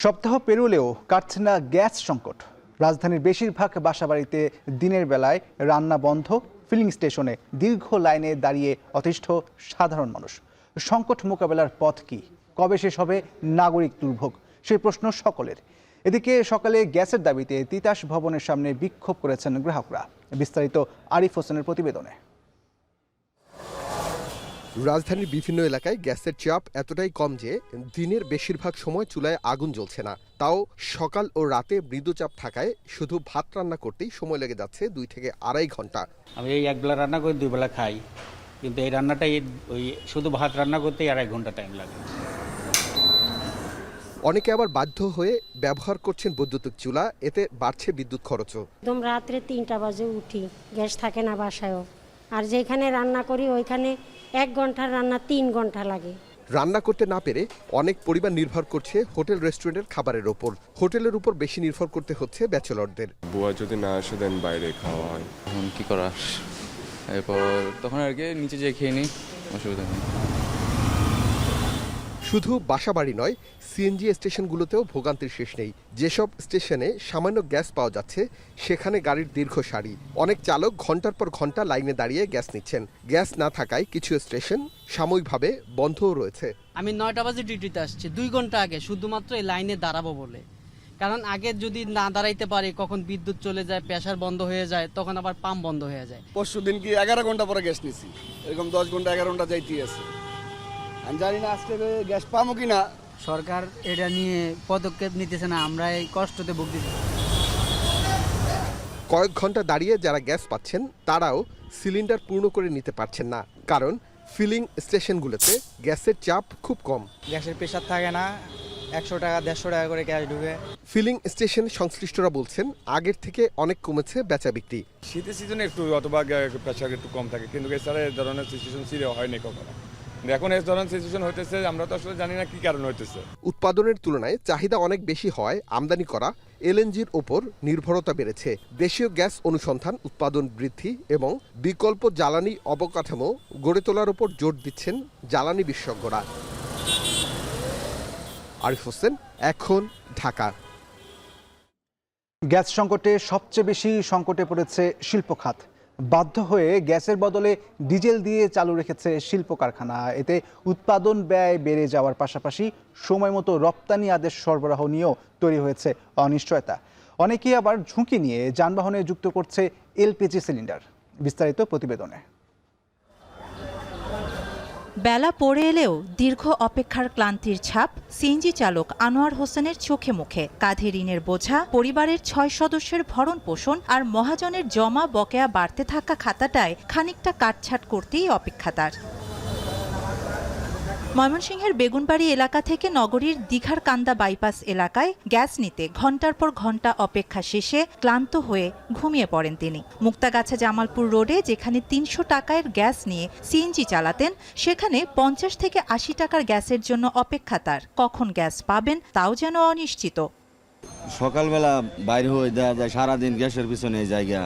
সপ্তাহ পেরোলেও কাটছে না গ্যাস সংকট। রাজধানীর বেশিরভাগ বাসাবাড়িতে দিনের বেলায় রান্না বন্ধ, ফিলিং স্টেশনে দীর্ঘ লাইনে দাঁড়িয়ে অতিষ্ঠ সাধারণ মানুষ। সংকট মোকাবেলার পথ কি? কবে শেষ হবে নাগরিক দুর্ভোগ? সেই প্রশ্ন সকলের। এদিকে সকালে গ্যাসের দাবিতে তিতাস ভবনের সামনে বিক্ষোভ করেছেন গ্রাহকরা। বিস্তারিত আরিফ হোসেনের প্রতিবেদনে। রাজধানীর বিভিন্ন এলাকায় গ্যাসের চাপ এতটাই কম যে দিনের বেশিরভাগ সময় চুলায় আগুন জ্বলছে না। তাও সকাল ও রাতে মৃদু চাপ থাকায় শুধু ভাত রান্না করতেই সময় লেগে যাচ্ছে 2 থেকে 2.5 ঘন্টা। আমি এই 1 বেলা রান্না করে 2 বেলা খাই, কিন্তু এই রান্নাটাই ওই শুধু ভাত রান্না করতেই 2.5 ঘন্টা টাইম লাগে। অনেকে আবার বাধ্য হয়ে ব্যবহার করছেন বৈদ্যুতিক চুলা, এতে বাড়ছে বিদ্যুৎ খরচও। একদম রাত্রে 3টা বাজে উঠি, গ্যাস থাকে না বাসায়ও, আর যেখানে রান্না করি ওইখানে 1 ঘন্টার রান্না 3 ঘন্টা লাগে। রান্না করতে না পেরে অনেক পরিবার নির্ভর করছে হোটেল রেস্টুরেন্টের খাবারের ওপর। হোটেলের উপর বেশি নির্ভর করতে হচ্ছে ব্যাচেলরদের। বুয়া যদি না আসে দেন বাইরে খাওয়া হয়, এখন কি করার, এরপর তখন আর কি নিচে যেয়ে খেয়ে নিই, অসুবিধা নেই। শুধু বাসাবাড়ি নয়, সিএনজি স্টেশনগুলোতেও ভোগান্তির শেষ নেই। যেসব স্টেশনে সামান্য গ্যাস পাওয়া যাচ্ছে সেখানে গাড়ির দীর্ঘ সারি। অনেক চালক ঘন্টার পর ঘন্টা লাইনে দাঁড়িয়ে গ্যাস নিচ্ছেন। গ্যাস না থাকায় কিছু স্টেশন সাময়িকভাবে বন্ধও রয়েছে। আমি 9টা বাজে ডিউটিতে আসছি, 2 ঘন্টা আগে, শুধুমাত্র এই লাইনে দাঁড়াবো বলে। কারণ আগে যদি না দাঁড়াইতে পারি, কখন বিদ্যুৎ চলে যায়, প্রেসার বন্ধ হয়ে যায়, তখন আবার পাম্প বন্ধ হয়ে যায়। পরশু দিন কি 11 ঘন্টা পরে গ্যাস নিছি, এরকম 10 ঘন্টা 11 ঘন্টা যাইতে আছে। আমি জানি না আজকে গ্যাস পাবো কিনা। সরকার এটা নিয়ে পদক্ষেপ নিতেছে না, আমরা এই কষ্টতে ভুগতেছি। কয়েক ঘন্টা দাঁড়িয়ে যারা গ্যাস পাচ্ছেন তারাও সিলিন্ডার পূর্ণ করে নিতে পারছেন না, কারণ ফিলিং স্টেশনগুলোতে গ্যাসের চাপ খুব কম। গ্যাসের প্রেসার থাকে না, 100 টাকা 150 টাকা করে গ্যাস ঢুকে। ফিলিং স্টেশন সংশ্লিষ্টরা বলছেন আগের থেকে অনেক কমেছে বেচা বিক্রি। শীতের সিজনে একটু অথবা প্রেসার একটু কম থাকে, কিন্তু এছাড়া এই ধরনের সিচুয়েশন ছিল হয়নি কখনো। এখন এই ধরনের সিচুয়েশন হইতেছে, আমরা তো আসলে জানি না কি কারণে হইতেছে। উৎপাদনের তুলনায় চাহিদা অনেক বেশি হওয়ায় আমদানি করা এলএনজির ওপর নির্ভরতা বেড়েছে। দেশীয় গ্যাস অনুসন্ধান, উৎপাদন বৃদ্ধি এবং বিকল্প জ্বালানি অবকাঠামো গড়ে তোলার উপর জোর দিচ্ছেন জ্বালানি বিশেষজ্ঞরা। আরিফ হোসেন, এখন, ঢাকা। গ্যাস সংকটে সবচেয়ে বেশি সংকটে পড়েছে শিল্প খাত। বাধ্য হয়ে গ্যাসের বদলে ডিজেল দিয়ে চালু রেখেছে শিল্প কারখানা। এতে উৎপাদন ব্যয় বেড়ে যাওয়ার পাশাপাশি সময়মতো রপ্তানি আদেশ সরবরাহ নিয়েও তৈরি হয়েছে অনিশ্চয়তা। অনেকেই আবার ঝুঁকি নিয়ে যানবাহনে যুক্ত করছে এলপিজি সিলিন্ডার। বিস্তারিত প্রতিবেদনে। বেলা পড়ে এলেও দীর্ঘ অপেক্ষার ক্লান্তির ছাপ সিএনজি চালক আনোয়ার হোসেনের চোখে মুখে। কাঁধে ঋণের বোঝা, পরিবারের 6 সদস্যের ভরণ পোষণ আর মহাজনের জমা বকেয়া বাড়তে থাকা খাতাটায় খানিকটা কাটছাট করতেই অপেক্ষা তার। ময়মনসিংহের বেগুনবাড়ি এলাকা থেকে নগরীর দীঘার কান্দা বাইপাস এলাকায় গ্যাস নিতে ঘণ্টার পর ঘণ্টা অপেক্ষা শেষে ক্লান্ত হয়ে ঘুমিয়ে পড়েন তিনি। মুক্তাগাছা জামালপুর রোডে যেখানে 300 টাকার গ্যাস নিয়ে সিএনজি চালাতেন, সেখানে 50 থেকে 80 টাকার গ্যাসের জন্য অপেক্ষা তার। কখন গ্যাস পাবেন তাও যেন অনিশ্চিত। সকালবেলা বাইরে হয়ে দেওয়া যায়, সারাদিন গ্যাসের পিছনে জায়গা,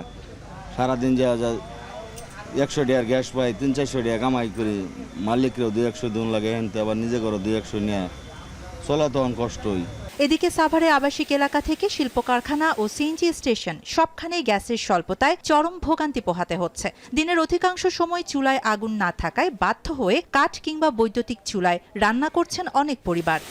সারাদিন যাওয়া যায় 100 টাকার গ্যাস পাই, 300-400 টাকা কামাই করি, মালিকরেও 200 দিন লাগে, এনতে আবার নিজে করো 200 নিয়ে চলা তখন কষ্টই। এদিকে সাভারে আবাসিক এলাকা থেকে শিল্প কারখানা ও সিএনজি স্টেশন সবখানেই গ্যাসের স্বল্পতায় চরম ভোগান্তি পোহাতে হচ্ছে। দিনের অধিকাংশ সময় চুলায় আগুন না থাকায় বাধ্য হয়ে কাঠ কিংবা বৈদ্যুতিক চুলায় রান্না করছেন অনেক পরিবার।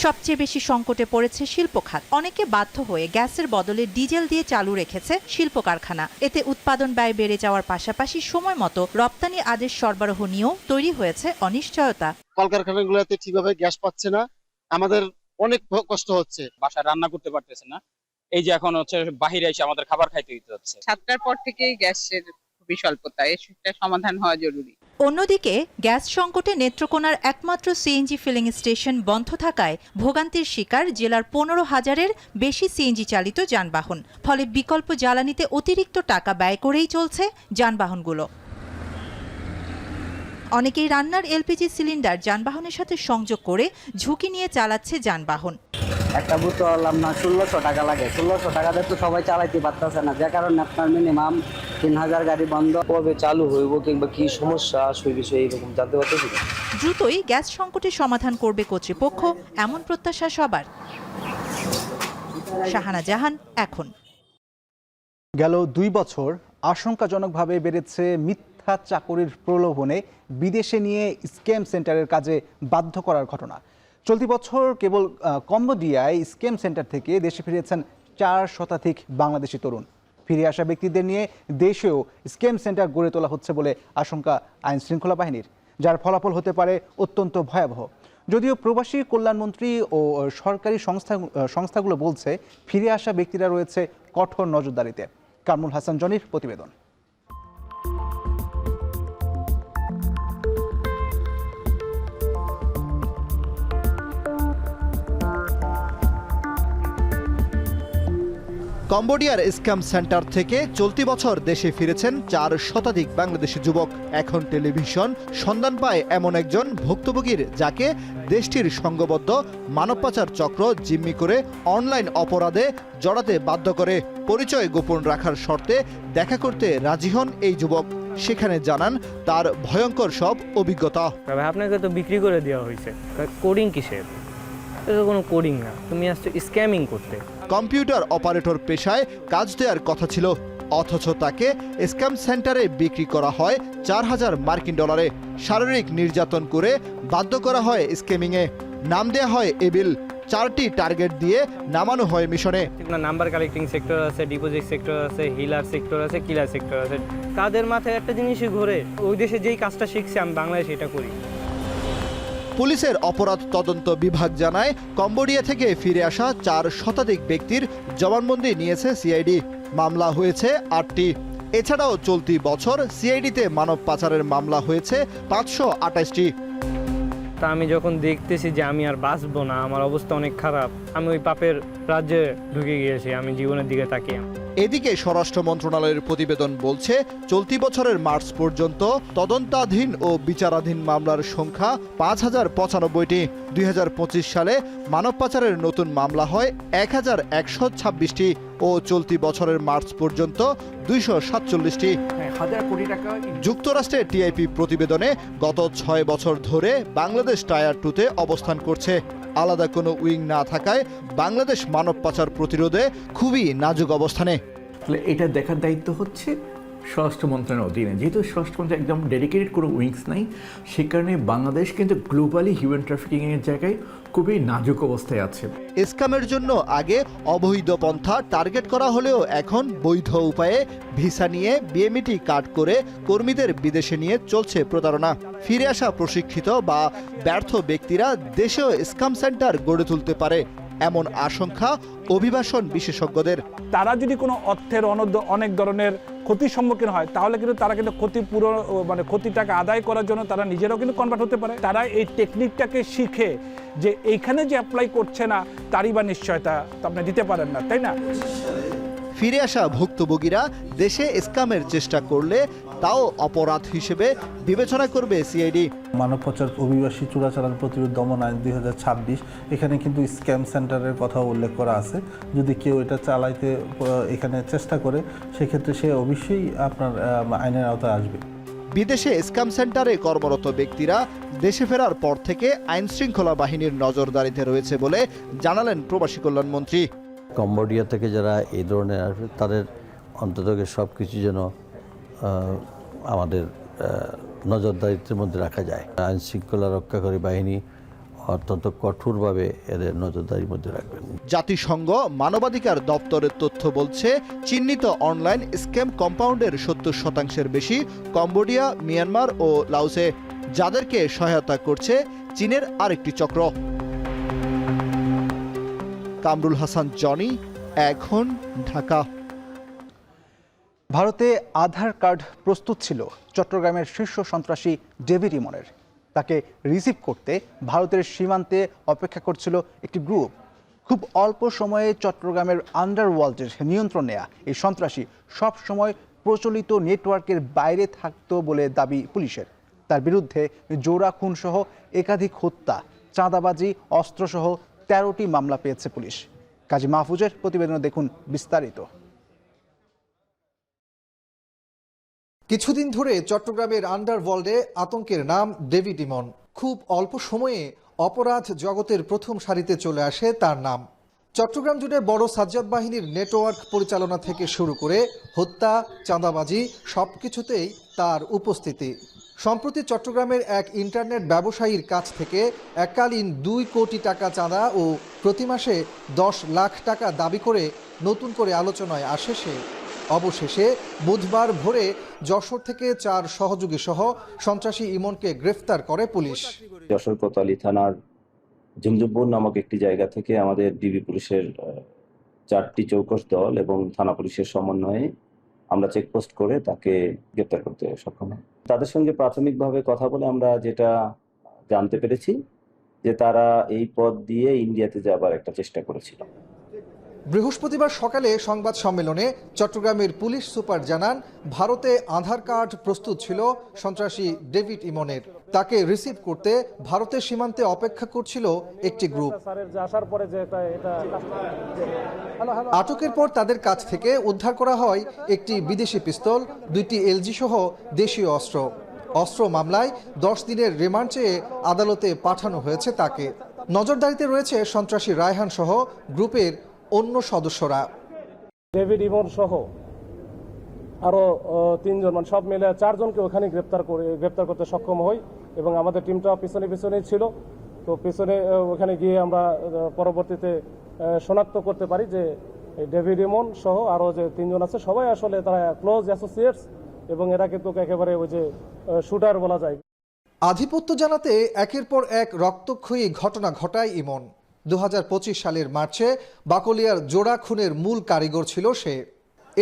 সবচেয়ে বেশি সংকটে পড়েছে শিল্প খাত। অনেকে বাধ্য হয়ে গ্যাসের বদলে ডিজেল দিয়ে চালু রেখেছে শিল্প কারখানা। এতে উৎপাদন ব্যয় বেড়ে যাওয়ার পাশাপাশি সময় মতো রপ্তানি আদেশ সরবরাহ নিয়েও তৈরি হয়েছে অনিশ্চয়তা। কলকারখানাগুলোতে ঠিকভাবে গ্যাস পাচ্ছে না, আমাদের অনেক কষ্ট হচ্ছে। বাসায় রান্না করতে পারতেছে না, এই যে এখন হচ্ছে বাহিরে এসে আমাদের খাবার খাইতে দিতে হচ্ছে। 7টার পর থেকেই গ্যাসের খুবই স্বল্পতা, এটা সমাধান হওয়া জরুরি। অন্যদিকে গ্যাস সংকটে নেত্রকোনার একমাত্র সিএনজি ফিলিং স্টেশন বন্ধ থাকায় ভোগান্তির শিকার জেলার 15,000-এর বেশি সিএনজি চালিত যানবাহন। ফলে বিকল্প জ্বালানিতে অতিরিক্ত টাকা ব্যয় করেই চলছে যানবাহনগুলো। অনেকেই রান্নার এলপিজি সিলিন্ডার যানবাহনের সাথে সংযোগ করে ঝুঁকি নিয়ে চালাচ্ছে যানবাহন। একটা বোতল আপনার 1600 টাকা লাগে, 1600 টাকাতে তো সবাই চালাইতে পারতেছে না, যে কারণে আপনার মিনিমাম 3000 গাড়ি বন্ধ। কবে চালু হইব কিংবা কি সমস্যা সেই বিষয়ে এরকম জানতে পারতেছি না। দ্রুতই গ্যাস সংকটের সমাধান করবে কর্তৃপক্ষ, এমন প্রত্যাশা সবার। শাহানা জাহান, এখন। গেল 2 বছর আশঙ্কাজনকভাবে বেড়েছে মিথ্যা চাকরির প্রলোভনে বিদেশে নিয়ে স্ক্যাম সেন্টারের কাজে বাধ্য করার ঘটনা। চলতি বছর কেবল কম্বোডিয়ায় স্ক্যাম সেন্টার থেকে দেশে ফিরেছেন 4 শতাধিক বাংলাদেশি তরুণ। ফিরে আসা ব্যক্তিদের নিয়ে দেশেও স্ক্যাম সেন্টার গড়ে তোলা হচ্ছে বলে আশঙ্কা আইন শৃঙ্খলা বাহিনীর, যার ফলাফল হতে পারে অত্যন্ত ভয়াবহ। যদিও প্রবাসী কল্যাণমন্ত্রী ও সরকারি সংস্থাগুলো বলছে ফিরে আসা ব্যক্তিরা রয়েছে কঠোর নজরদারিতে। কামরুল হাসান জনির প্রতিবেদন। কম্বোডিয়ার স্ক্যাম সেন্টার থেকে চলতি বছর দেশে ফিরেছেন 4 শতাধিক বাংলাদেশি যুবক। এখন টেলিভিশন সন্ধান পায় এমন একজন ভুক্তভোগীর, যাকে দেশটির সংঘবদ্ধ মানব পাচার চক্র জিম্মি করে অনলাইন অপরাধে জড়াতে বাধ্য করে। পরিচয় গোপন রাখার শর্তে দেখা করতে রাজি হন এই যুবক। সেখানে জানান তার ভয়ঙ্কর সব অভিজ্ঞতা। আপনাকে তো বিক্রি করে দেওয়া হয়েছে, কোডিং কিসের? এটা কোনো কোডিং না, তুমি আসছো স্ক্যামিং করতে। কম্পিউটার অপারেটর পেশায় কাজ দেওয়ার কথা ছিল, অথচ তাকে স্ক্যাম সেন্টারে বিক্রি করা হয় 4000 মার্কিন ডলারে। শারীরিক নির্যাতন করে বাধ্য করা হয় স্ক্যামিংয়ে। নাম দেয়া হয় এবিল। 4টি টার্গেট দিয়ে নামানো হয় মিশনে। নাম্বার কালেক্টিং সেক্টর আছে, ডিপোজিট সেক্টর আছে, হিলার সেক্টর আছে, কিলার সেক্টর আছে। তাদের মাথায় একটা জিনিসই ঘোরে, ওই দেশে যেই কাজটা শিখছে আমি বাংলাদেশে এটা করি। পুলিশের অপরাধ তদন্ত বিভাগ জানায় কম্বোডিয়া থেকে ফিরে আসা 4 শতাধিক ব্যক্তির জবানবন্দি নিয়েছে সিআইডি। মামলা হয়েছে 8টি। এছাড়াও চলতি বছর সিআইডিতে মানব পাচারের মামলা হয়েছে 528টি। তা আমি যখন দেখতেছি যে আমি আর বাঁচবো না, আমার অবস্থা অনেক খারাপ, আমি ওই পাপের রাজ্যে ঢুকে গিয়েছি, আমি জীবনের দিকে তাকিয়ে। এদিকে স্বরাষ্ট্র মন্ত্রণালয়ের প্রতিবেদন বলছে চলতি বছরের মার্চ পর্যন্ত তদন্তাধীন ও বিচারাধীন মামলার সংখ্যা ৫,০৯৫টি। ২০২৫ সালে মানব পাচারের নতুন মামলা হয় ১,১২৬টি ও চলতি বছরের মার্চ পর্যন্ত ২৪৭টি। যুক্তরাষ্ট্রের টিআইপি প্রতিবেদনে গত ৬ বছর ধরে বাংলাদেশ টায়ার 2-তে অবস্থান করছে। আলাদা কোনো উইং না থাকায় বাংলাদেশ মানব পাচার প্রতিরোধে খুবই নাজুক অবস্থানে। এটা দেখার দায়িত্ব হচ্ছে স্বরাষ্ট্র মন্ত্রণালয়ের অধীনে। যেহেতু স্বরাষ্ট্র মন্ত্রণালয় একদম ডেডিকেটেড কোনো উইংস নাই, সে কারণে বাংলাদেশ কিন্তু গ্লোবালি হিউম্যান ট্রাফিকিংয়ের জায়গায় খুবই নাজুক অবস্থায় আছে। স্ক্যামের জন্য আগে অবৈধ পন্থা টার্গেট করা হলেও এখন বৈধ উপায়ে ভিসা নিয়ে বিএমইটি কার্ড করে কর্মীদের বিদেশে নিয়ে চলছে প্রতারণা। ফিরে আসা প্রশিক্ষিত বা ব্যর্থ ব্যক্তিরা দেশেও স্ক্যাম সেন্টার গড়ে তুলতে পারে এমন আশঙ্কা অভিবাসন বিশেষজ্ঞদের। তারা যদি কোনো অর্থের অনেক ধরনের ক্ষতির সম্মুখীন হয় তাহলে কিন্তু তারা কিন্তু ক্ষতিটাকে আদায় করার জন্য তারা নিজেরাও কিন্তু কনভার্ট হতে পারে। তারা এই টেকনিকটাকে শিখে যে এইখানে যে অ্যাপ্লাই করছে না তারই বা নিশ্চয়তা আপনি দিতে পারেন না, তাই না? ফিরে আসা ভুক্তভোগীরা দেশে স্ক্যামের চেষ্টা করলে তাও অপরাধ হিসেবে বিবেচনা করবে সিআইডি। মানব পাচার অভিবাসী চোরাচালান প্রতিরোধ দমন আইন ২০২৬ এখানে কিন্তু স্ক্যাম সেন্টারের কথা উল্লেখ করা আছে। যদি কেউ এটা চালাইতে এখানে চেষ্টা করে সেক্ষেত্রে সে অবশ্যই আপনার আইনের আওতায় আসবে। বিদেশে স্ক্যাম সেন্টারে কর্মরত ব্যক্তিরা দেশে ফেরার পর থেকে আইন শৃঙ্খলা বাহিনীর নজরদারিতে রয়েছে বলে জানালেন প্রবাসী কল্যাণ মন্ত্রী। কম্বোডিয়া থেকে যারা এই ধরনের আসবে তাদের অন্তত সব কিছু যেন আমাদের নজরদারিত্বের মধ্যে রাখা যায়। আইন শৃঙ্খলা রক্ষাকারী বাহিনী অত্যন্ত কঠোরভাবে এদের নজরদারির মধ্যে রাখবেন। জাতিসংঘ মানবাধিকার দপ্তরের তথ্য বলছে চিহ্নিত অনলাইন স্ক্যাম কম্পাউন্ডের ৭০% বেশি কম্বোডিয়া, মিয়ানমার ও লাওসে, যাদেরকে সহায়তা করছে চীনের আরেকটি চক্র। কামরুল হাসান জনি, এখন, ঢাকা। ভারতে আধার কার্ড প্রস্তুত ছিল চট্টগ্রামের শীর্ষ সন্ত্রাসী ডেভিড ইমনের। তাকে রিসিভ করতে ভারতের সীমান্তে অপেক্ষা করছিল একটি গ্রুপ। খুব অল্প সময়ে চট্টগ্রামের আন্ডারওয়ার্ল্ডের নিয়ন্ত্রণ নেয়া এই সন্ত্রাসী সব সময় প্রচলিত নেটওয়ার্কের বাইরে থাকত বলে দাবি পুলিশের। তার বিরুদ্ধে জোড়া খুনসহ একাধিক হত্যা, চাঁদাবাজি, অস্ত্রসহ ১৩টি মামলা পেয়েছে পুলিশ। কাজী মাহফুজের প্রতিবেদনে দেখুন বিস্তারিত। কিছুদিন ধরে চট্টগ্রামের আন্ডারওয়ার্ল্ডে আতঙ্কের নাম ডেভিড ইমন। খুব অল্প সময়ে অপরাধ জগতের প্রথম সারিতে চলে আসে তার নাম। চট্টগ্রাম জুড়ে বড় সাজ্জাদ বাহিনীর নেটওয়ার্ক পরিচালনা থেকে শুরু করে হত্যা, চাঁদাবাজি সবকিছুতেই তার উপস্থিতি। সম্প্রতি চট্টগ্রামের এক ইন্টারনেট ব্যবসায়ীর কাছ থেকে এককালীন ২ কোটি টাকা চাঁদা ও প্রতি মাসে ১০ লাখ টাকা দাবি করে নতুন করে আলোচনায় আসে সে। অবশেষে বুধবার ভোরে যশোর থেকে ৪ সহযোগী সহ সন্ত্রাসী ইমনকে গ্রেফতার করে পুলিশ। যশোর কোতোয়ালি থানার ঝুমঝুমপুর নামক একটি জায়গা থেকে আমাদের ডিবি পুলিশের 4টি চৌকস দল এবং থানা পুলিশের সমন্বয়ে আমরা চেকপোস্ট করে তাকে গ্রেফতার করতে সক্ষম হই। তাদের সঙ্গে প্রাথমিকভাবে কথা বলে আমরা যেটা জানতে পেরেছি যে তারা এই পথ দিয়ে ইন্ডিয়াতে যাবার একটা চেষ্টা করেছিল। বৃহস্পতিবার সকালে সংবাদ সম্মেলনে চট্টগ্রামের পুলিশ সুপার জানান, ভারতে আধার কার্ড প্রস্তুত ছিল সন্ত্রাসী ডেভিড ইমনের। তাকে রিসিভ করতে ভারতের সীমান্তে অপেক্ষা করছিল একটি গ্রুপ। আটকের পর তাদের কাছ থেকে উদ্ধার করা হয় একটি বিদেশি পিস্তল, 2টি এলজি সহ দেশীয় অস্ত্র মামলায় 10 দিনের রিমান্ড চেয়ে আদালতে পাঠানো হয়েছে তাকে। নজরদারিতে রয়েছে সন্ত্রাসী রায়হান সহ গ্রুপের অন্য সদস্যরা। ডেভিড ইমন সহ আরো 3 জন, সব মিলে 4 জনকে ওখানে গ্রেপ্তার করতে সক্ষম হই এবং আমাদের টিমটা পিছনে ছিল। তো পিছনে ওখানে গিয়ে আমরা পরবর্তীতে শনাক্ত করতে পারি যে ডেভিড ইমন সহ আরো যে 3 জন আছে সবাই আসলে তারা ক্লোজ অ্যাসোসিয়েটস এবং এরা কিন্তু একেবারে ওই যে শুটার বলা যায়। আধিপত্য জানাতে একের পর এক রক্তক্ষয়ী ঘটনা ঘটায় ইমন। 2025 সালের মার্চে বাকলিয়ার জোড়া খুনের মূল কারিগর ছিল সে।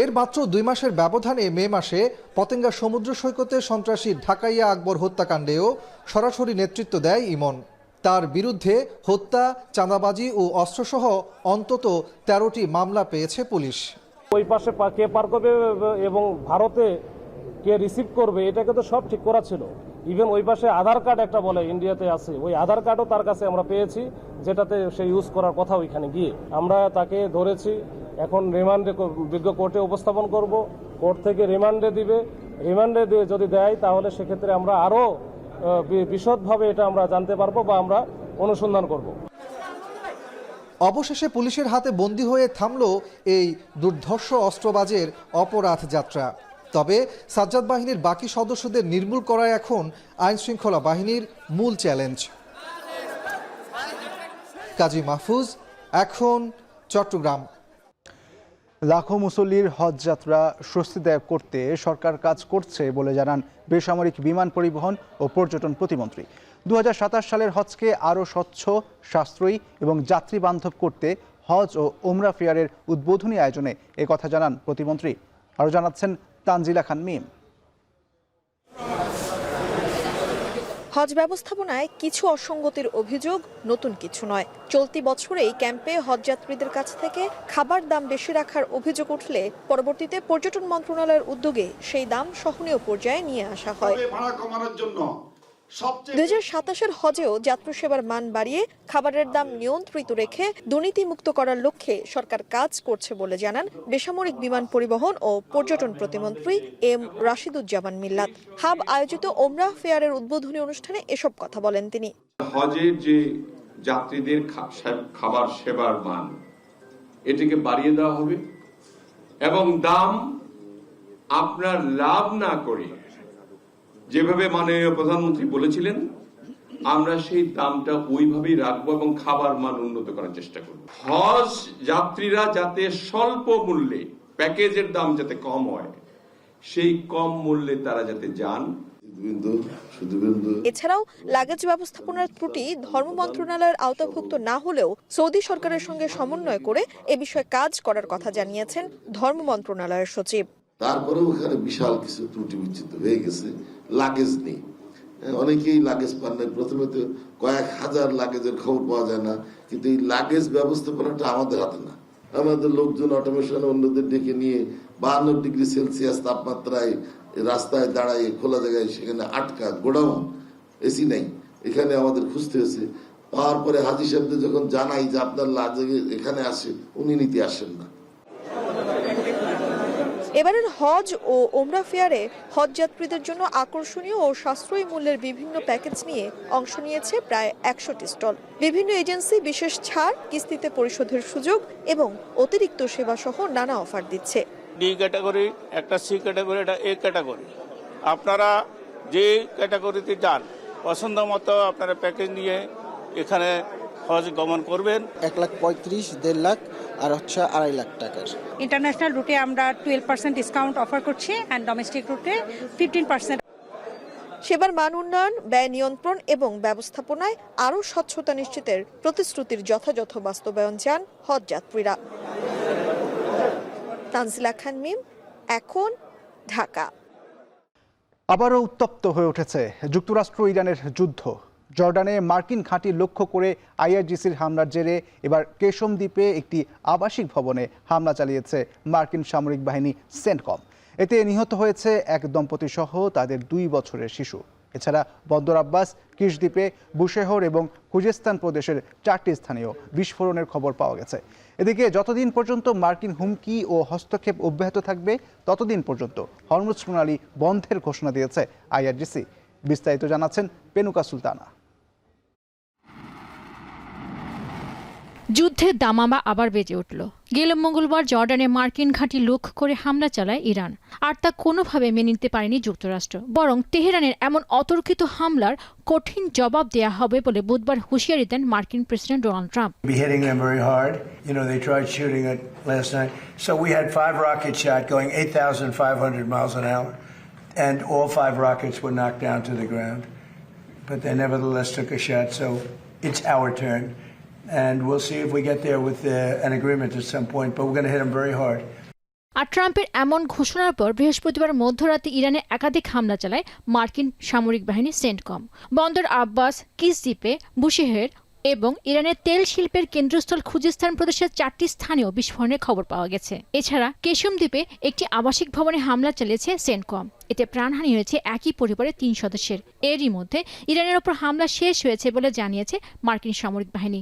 এর মাত্র 2 মাসের ব্যবধানে মে মাসে পতেঙ্গা সমুদ্র সৈকতে সন্ত্রাসী ঢাকাইয়া আকবর হত্যাকাণ্ডেও সরাসরি নেতৃত্ব দেয় ইমন। তার বিরুদ্ধে হত্যা, চাঁদাবাজি ও অস্ত্রসহ অন্তত 13টি মামলা পেয়েছে পুলিশ। ওই পাশে কে পার করবে এবং ভারতে কে রিসিভ করবে এটাকে তো সব ঠিক করা ছিল। ইভেন ওই পাশে আধার কার্ড একটা বলে ইন্ডিয়াতে আছে, ওই আধার কার্ডও তার কাছে আমরা পেয়েছি, যেটাতে সে ইউজ করার কথা ওইখানে গিয়ে। আমরা তাকে ধরেছি, এখন রিমান্ডে বিজ্ঞ কোর্টে উপস্থাপন করব, কোর্ট থেকে রিমান্ডে দিবে, রিমান্ডে যদি দেয় তাহলে সেক্ষেত্রে আমরা আরও বিশদভাবে এটা আমরা জানতে পারবো বা আমরা অনুসন্ধান করব। অবশেষে পুলিশের হাতে বন্দী হয়ে থামল এই দুর্ধর্ষ অস্ত্রবাজের অপরাধ যাত্রা। তবে সাজ্জাদ বাহিনীর বাকি সদস্যদের নির্মূল করা এখন আইনশৃঙ্খলা বাহিনীর মূল চ্যালেঞ্জ। কাজী মাহফুজ, এখন, চট্টগ্রাম। লাখো মুসল্লির হজ যাত্রা স্বস্তিদায়ক করতে সরকার কাজ করছে বলে জানান বেসামরিক বিমান পরিবহন ও পর্যটন প্রতিমন্ত্রী। 2027 সালের হজকে আরও স্বচ্ছ, সাশ্রয়ী এবং যাত্রী বান্ধব করতে হজ ও ওমরা ফেয়ারের উদ্বোধনী আয়োজনে একথা জানান প্রতিমন্ত্রী। আরও জানাচ্ছেন তানজিলা খান মিম। হজ ব্যবস্থাপনায় কিছু অসঙ্গতির অভিযোগ নতুন কিছু নয়। চলতি বছরেই ক্যাম্পে হজযাত্রীদের কাছ থেকে খাবার দাম বেশি রাখার অভিযোগ উঠলে পরবর্তীতে পর্যটন মন্ত্রণালয়ের উদ্যোগে সেই দাম সহনীয় পর্যায়ে নিয়ে আসা হয়। 2027 হজেও যাত্রী সেবার মান বাড়িয়ে খাবারের দাম নিয়ন্ত্রিত রেখে দুর্নীতিমুক্ত করার লক্ষ্যে সরকার কাজ করছে বলে জানান বেসামরিক বিমান পরিবহন ও পর্যটন প্রতিমন্ত্রী এম রাশিদুজ্জামান মিল্লাত। হাব আয়োজিত ওমরাহ ফেয়ারের উদ্বোধনী অনুষ্ঠানে এসব কথা বলেন তিনি। হজের যে যাত্রীদের খাবার সেবার মান এটিকে বাড়িয়ে দেওয়া হবে এবং দাম আপনার লাভ না করে যেভাবে মাননীয় প্রধানমন্ত্রী বলেছিলেন আমরা সেই দামটা ওইভাবেই রাখবো এবং খাবার মান উন্নত করার চেষ্টা করব। হজ যাত্রীরা যাতে স্বল্প মূল্যে, প্যাকেজের দাম যাতে কম হয়, সেই কম মূল্যে তারা যাতে যান। এছাড়াও লাগেজ ব্যবস্থাপনার ত্রুটি ধর্ম মন্ত্রণালয়ের আওতাভুক্ত না হলেও সৌদি সরকারের সঙ্গে সমন্বয় করে এ বিষয়ে কাজ করার কথা জানিয়েছেন ধর্ম মন্ত্রণালয়ের সচিব। তারপরেও ওখানে বিশাল কিছু ত্রুটি বিচ্ছিন্ন হয়ে গেছে, লাগেজ নেই, অনেকেই লাগেজ পান না। প্রথমে তো কয়েক হাজার লাগেজের খবর পাওয়া যায় না, কিন্তু এই লাগেজ ব্যবস্থাপনাটা আমাদের হাতে না। আমাদের লোকজন অটোমেশন অন্যদের ডেকে নিয়ে 52 ডিগ্রি সেলসিয়াস তাপমাত্রায় রাস্তায় দাঁড়ায় খোলা জায়গায় সেখানে আটকা গোডাউন, এসি নাই, এখানে আমাদের খুঁজতে হয়েছে। পাওয়ার পরে হাজি সাহেবদের যখন জানাই যে আপনার লাগেজ এখানে আসে, উনি নিতে আসেন না। এবারের হজ ও ওমরা ফেয়ারে হজ যাত্রীদের জন্য আকর্ষণীয় ও সাশ্রয়ী মূল্যের বিভিন্ন প্যাকেজ নিয়ে অংশ নিয়েছে প্রায় 100টি স্টল। বিভিন্ন এজেন্সি বিশেষ ছাড়, কিস্তিতে পরিশোধের সুযোগ এবং অতিরিক্ত সেবা সহ নানা অফার দিচ্ছে। ডি ক্যাটাগরি, একটা সি ক্যাটাগরি, একটা এ ক্যাটাগরি। আপনারা যে ক্যাটাগরিতে যান পছন্দ মতো আপনারা প্যাকেজ নিয়ে এখানে হজ গমন করবেন। 1,35,000, 1.5 লাখ আর হচ্ছে 2.5 লাখ টাকার। ইন্টারন্যাশনাল রুটে আমরা 12% ডিসকাউন্ট অফার করছি অ্যান্ড ডোমেস্টিক রুটে 15%। সেবার মান উন্নয়ন, ব্যয় নিয়ন্ত্রণ এবং ব্যবস্থাপনায় আরও স্বচ্ছতা নিশ্চিতের প্রতিশ্রুতির যথাযথ বাস্তবায়ন চান হজ যাত্রীরা। তানজিলা খান মিম, এখন, ঢাকা। আবারও উত্তপ্ত হয়ে উঠেছে যুক্তরাষ্ট্র ইরানের যুদ্ধ। জর্ডানে মার্কিন ঘাঁটি লক্ষ্য করে আইআরজিসির হামলার জেরে এবার কেশম দ্বীপে একটি আবাসিক ভবনে হামলা চালিয়েছে মার্কিন সামরিক বাহিনী সেন্টকম। এতে নিহত হয়েছে এক দম্পতি সহ তাদের 2 বছরের শিশু। এছাড়া বন্দর আব্বাস, কিশ দ্বীপে, বুশেহর এবং খুজেস্তান প্রদেশের 4টি স্থানীয় বিস্ফোরণের খবর পাওয়া গেছে। এদিকে যতদিন পর্যন্ত মার্কিন হুমকি ও হস্তক্ষেপ অব্যাহত থাকবে ততদিন পর্যন্ত হরমুজ প্রণালী বন্ধের ঘোষণা দিয়েছে আইআরজিসি। বিস্তারিত জানাচ্ছেন পেনুকা সুলতানা। যুদ্ধের দামামা আবার বেজে উঠল। গেল মঙ্গলবার জর্ডানে মার্কিন ঘাঁটি লক্ষ্য করে হামলা চালায় ইরান। আর তা কোনোভাবে মেনে নিতে পারেনি যুক্তরাষ্ট্র, বরং তেহরানের এমন অতর্কিত হামলার কঠিন জবাব দেয়া হবে বলে বুধবার হুঁশিয়ারি দেন মার্কিন president Donald Trump. And all 5 rockets were knocked down to the ground, but they nevertheless took a shot. So it's our turn, and we'll see if we get there with an agreement at some point. But we're going to hit them very hard. আর ট্রাম্পের এমন ঘোষণার পর বৃহস্পতিবার মধ্যরাতে ইরানে একাধিক হামলা চালায় মার্কিন সামরিক বাহিনী সেন্টকম। বন্দর আব্বাস, কিস দ্বীপে, বুশেহের, এবং ইরানের তেল শিল্পের কেন্দ্রস্থল খুজিস্তান প্রদেশের 4টি স্থানেও বিস্ফোরণের খবর পাওয়া গেছে। এছাড়া কেশম দ্বীপে একটি আবাসিক ভবনে হামলা চালিয়েছে সেনকম। এতে প্রাণহানি হয়েছে একই পরিবারের 3 সদস্যের। এরই মধ্যে ইরানের ওপর হামলা শেষ হয়েছে বলে জানিয়েছে মার্কিন সামরিক বাহিনী।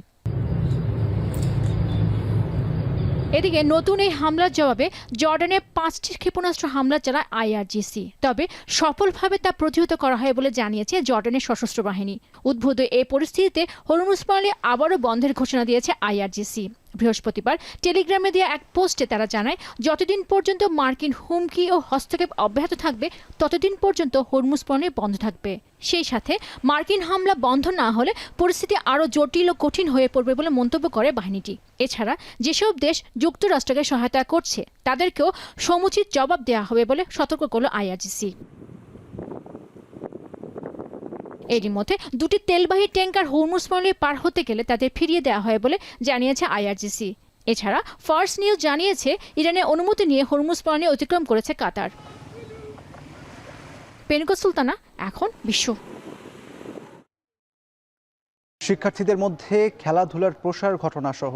এদিকে নতুন এই হামলার জবাবে জর্ডানে 5টি ক্ষেপণাস্ত্র হামলা চালায় IRGC। তবে সফলভাবে তা প্রতিহত করা হয় বলে জানিয়েছে জর্ডানের সশস্ত্র বাহিনী। উদ্ভূত এই পরিস্থিতিতে হরমুজ প্রণালী আবারও বন্ধের ঘোষণা দিয়েছে IRGC। বৃহস্পতিবার টেলিগ্রামে দেওয়া এক পোস্টে তারা জানায়, যতদিন পর্যন্ত মার্কিন হুমকি ও হস্তক্ষেপ অব্যাহত থাকবে ততদিন পর্যন্ত হরমুজ প্রণালী বন্ধ থাকবে। সেই সাথে মার্কিন হামলা বন্ধ না হলে পরিস্থিতি আরও জটিল ও কঠিন হয়ে পড়বে বলে মন্তব্য করে বাহিনীটি। এছাড়া যেসব দেশ যুক্তরাষ্ট্রকে সহায়তা করছে তাদেরকেও সমুচিত জবাব দেওয়া হবে বলে সতর্ক করল IRGC। এরই মধ্যে 2টি তেলবাহী ট্যাঙ্কার হরমুজ প্রণালী পার হতে গেলে তাদের ফিরিয়ে দেওয়া হয় বলে জানিয়েছে IRGC। এছাড়া ফার্স্ট নিউজ জানিয়েছে, ইরানের অনুমতি নিয়ে হরমুজ প্রণালী অতিক্রম করেছে কাতার। পেনিকা সুলতানা, এখন বিশ্ব। শিক্ষার্থীদের মধ্যে খেলাধুলার প্রসার ঘটনা সহ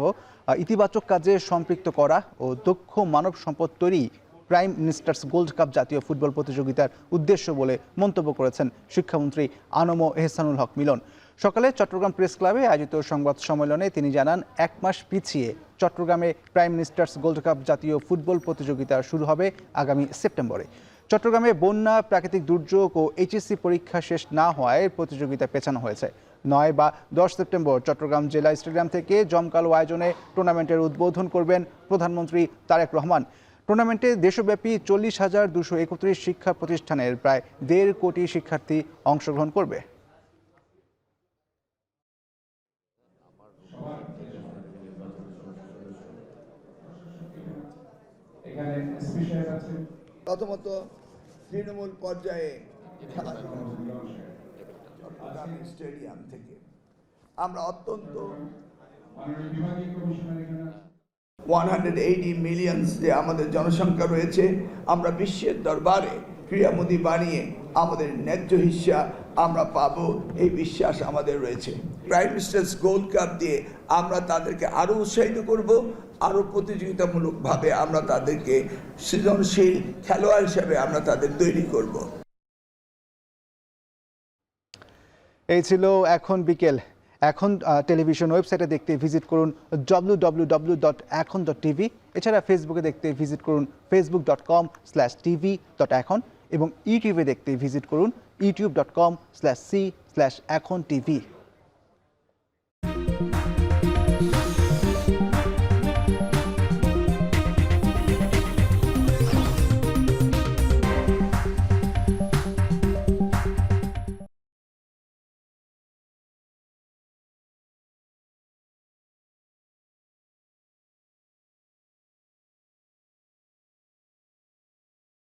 ইতিবাচক কাজে সম্পৃক্ত করা ও দক্ষ মানব সম্পদ তৈরি প্রাইম মিনিস্টার্স গোল্ড কাপ জাতীয় ফুটবল প্রতিযোগিতার উদ্দেশ্য বলে মন্তব্য করেছেন শিক্ষামন্ত্রী আনম এহসানুল হক মিলন। সকালে চট্টগ্রাম প্রেস ক্লাবে আয়োজিত সংবাদ সম্মেলনে তিনি জানান, 1 মাস পিছিয়ে চট্টগ্রামে প্রাইম মিনিস্টার্স গোল্ড কাপ জাতীয় ফুটবল প্রতিযোগিতা শুরু হবে আগামী সেপ্টেম্বরে। চট্টগ্রামে বন্যা, প্রাকৃতিক দুর্যোগ ও HSC পরীক্ষা শেষ না হওয়ায় প্রতিযোগিতা পেছানো হয়েছে। 9 বা 10 সেপ্টেম্বর চট্টগ্রাম জেলা স্টেডিয়াম থেকে জমকালো আয়োজনে টুর্নামেন্টের উদ্বোধন করবেন প্রধানমন্ত্রী তারেক রহমান। টুর্নামেন্টে দেশব্যাপী 40,231 শিক্ষা প্রতিষ্ঠানের প্রায় 1.5 কোটি শিক্ষার্থী অংশগ্রহণ করবে। প্রথমত তৃণমূল পর্যায়ে স্টেডিয়াম থেকে আমরা অত্যন্ত 180 মিলিয়ন যে আমাদের জনসংখ্যা রয়েছে, আমরা বিশ্বের দরবারে ক্রীড়ামোদী বানিয়ে আমাদের ন্যায্য হিস্সা আমরা পাবো, এই বিশ্বাস আমাদের রয়েছে। প্রাইম মিনিস্টার্স গোল্ড কাপ দিয়ে আমরা তাদেরকে আরও উৎসাহিত করব, আরও প্রতিযোগিতামূলকভাবে আমরা তাদেরকে সৃজনশীল খেলোয়াড় হিসেবে আমরা তাদের তৈরি করব। এই ছিল এখন বিকেল। এখন টেলিভিশন ওয়েবসাইটে দেখতে ভিজিট করুন www.ekhon.tv। এছাড়া ফেসবুকে দেখতে ভিজিট করুন facebook.com/tv.ekhon এবং ইউটিউবে দেখতে ভিজিট করুন youtube.com/c/ekhon tv।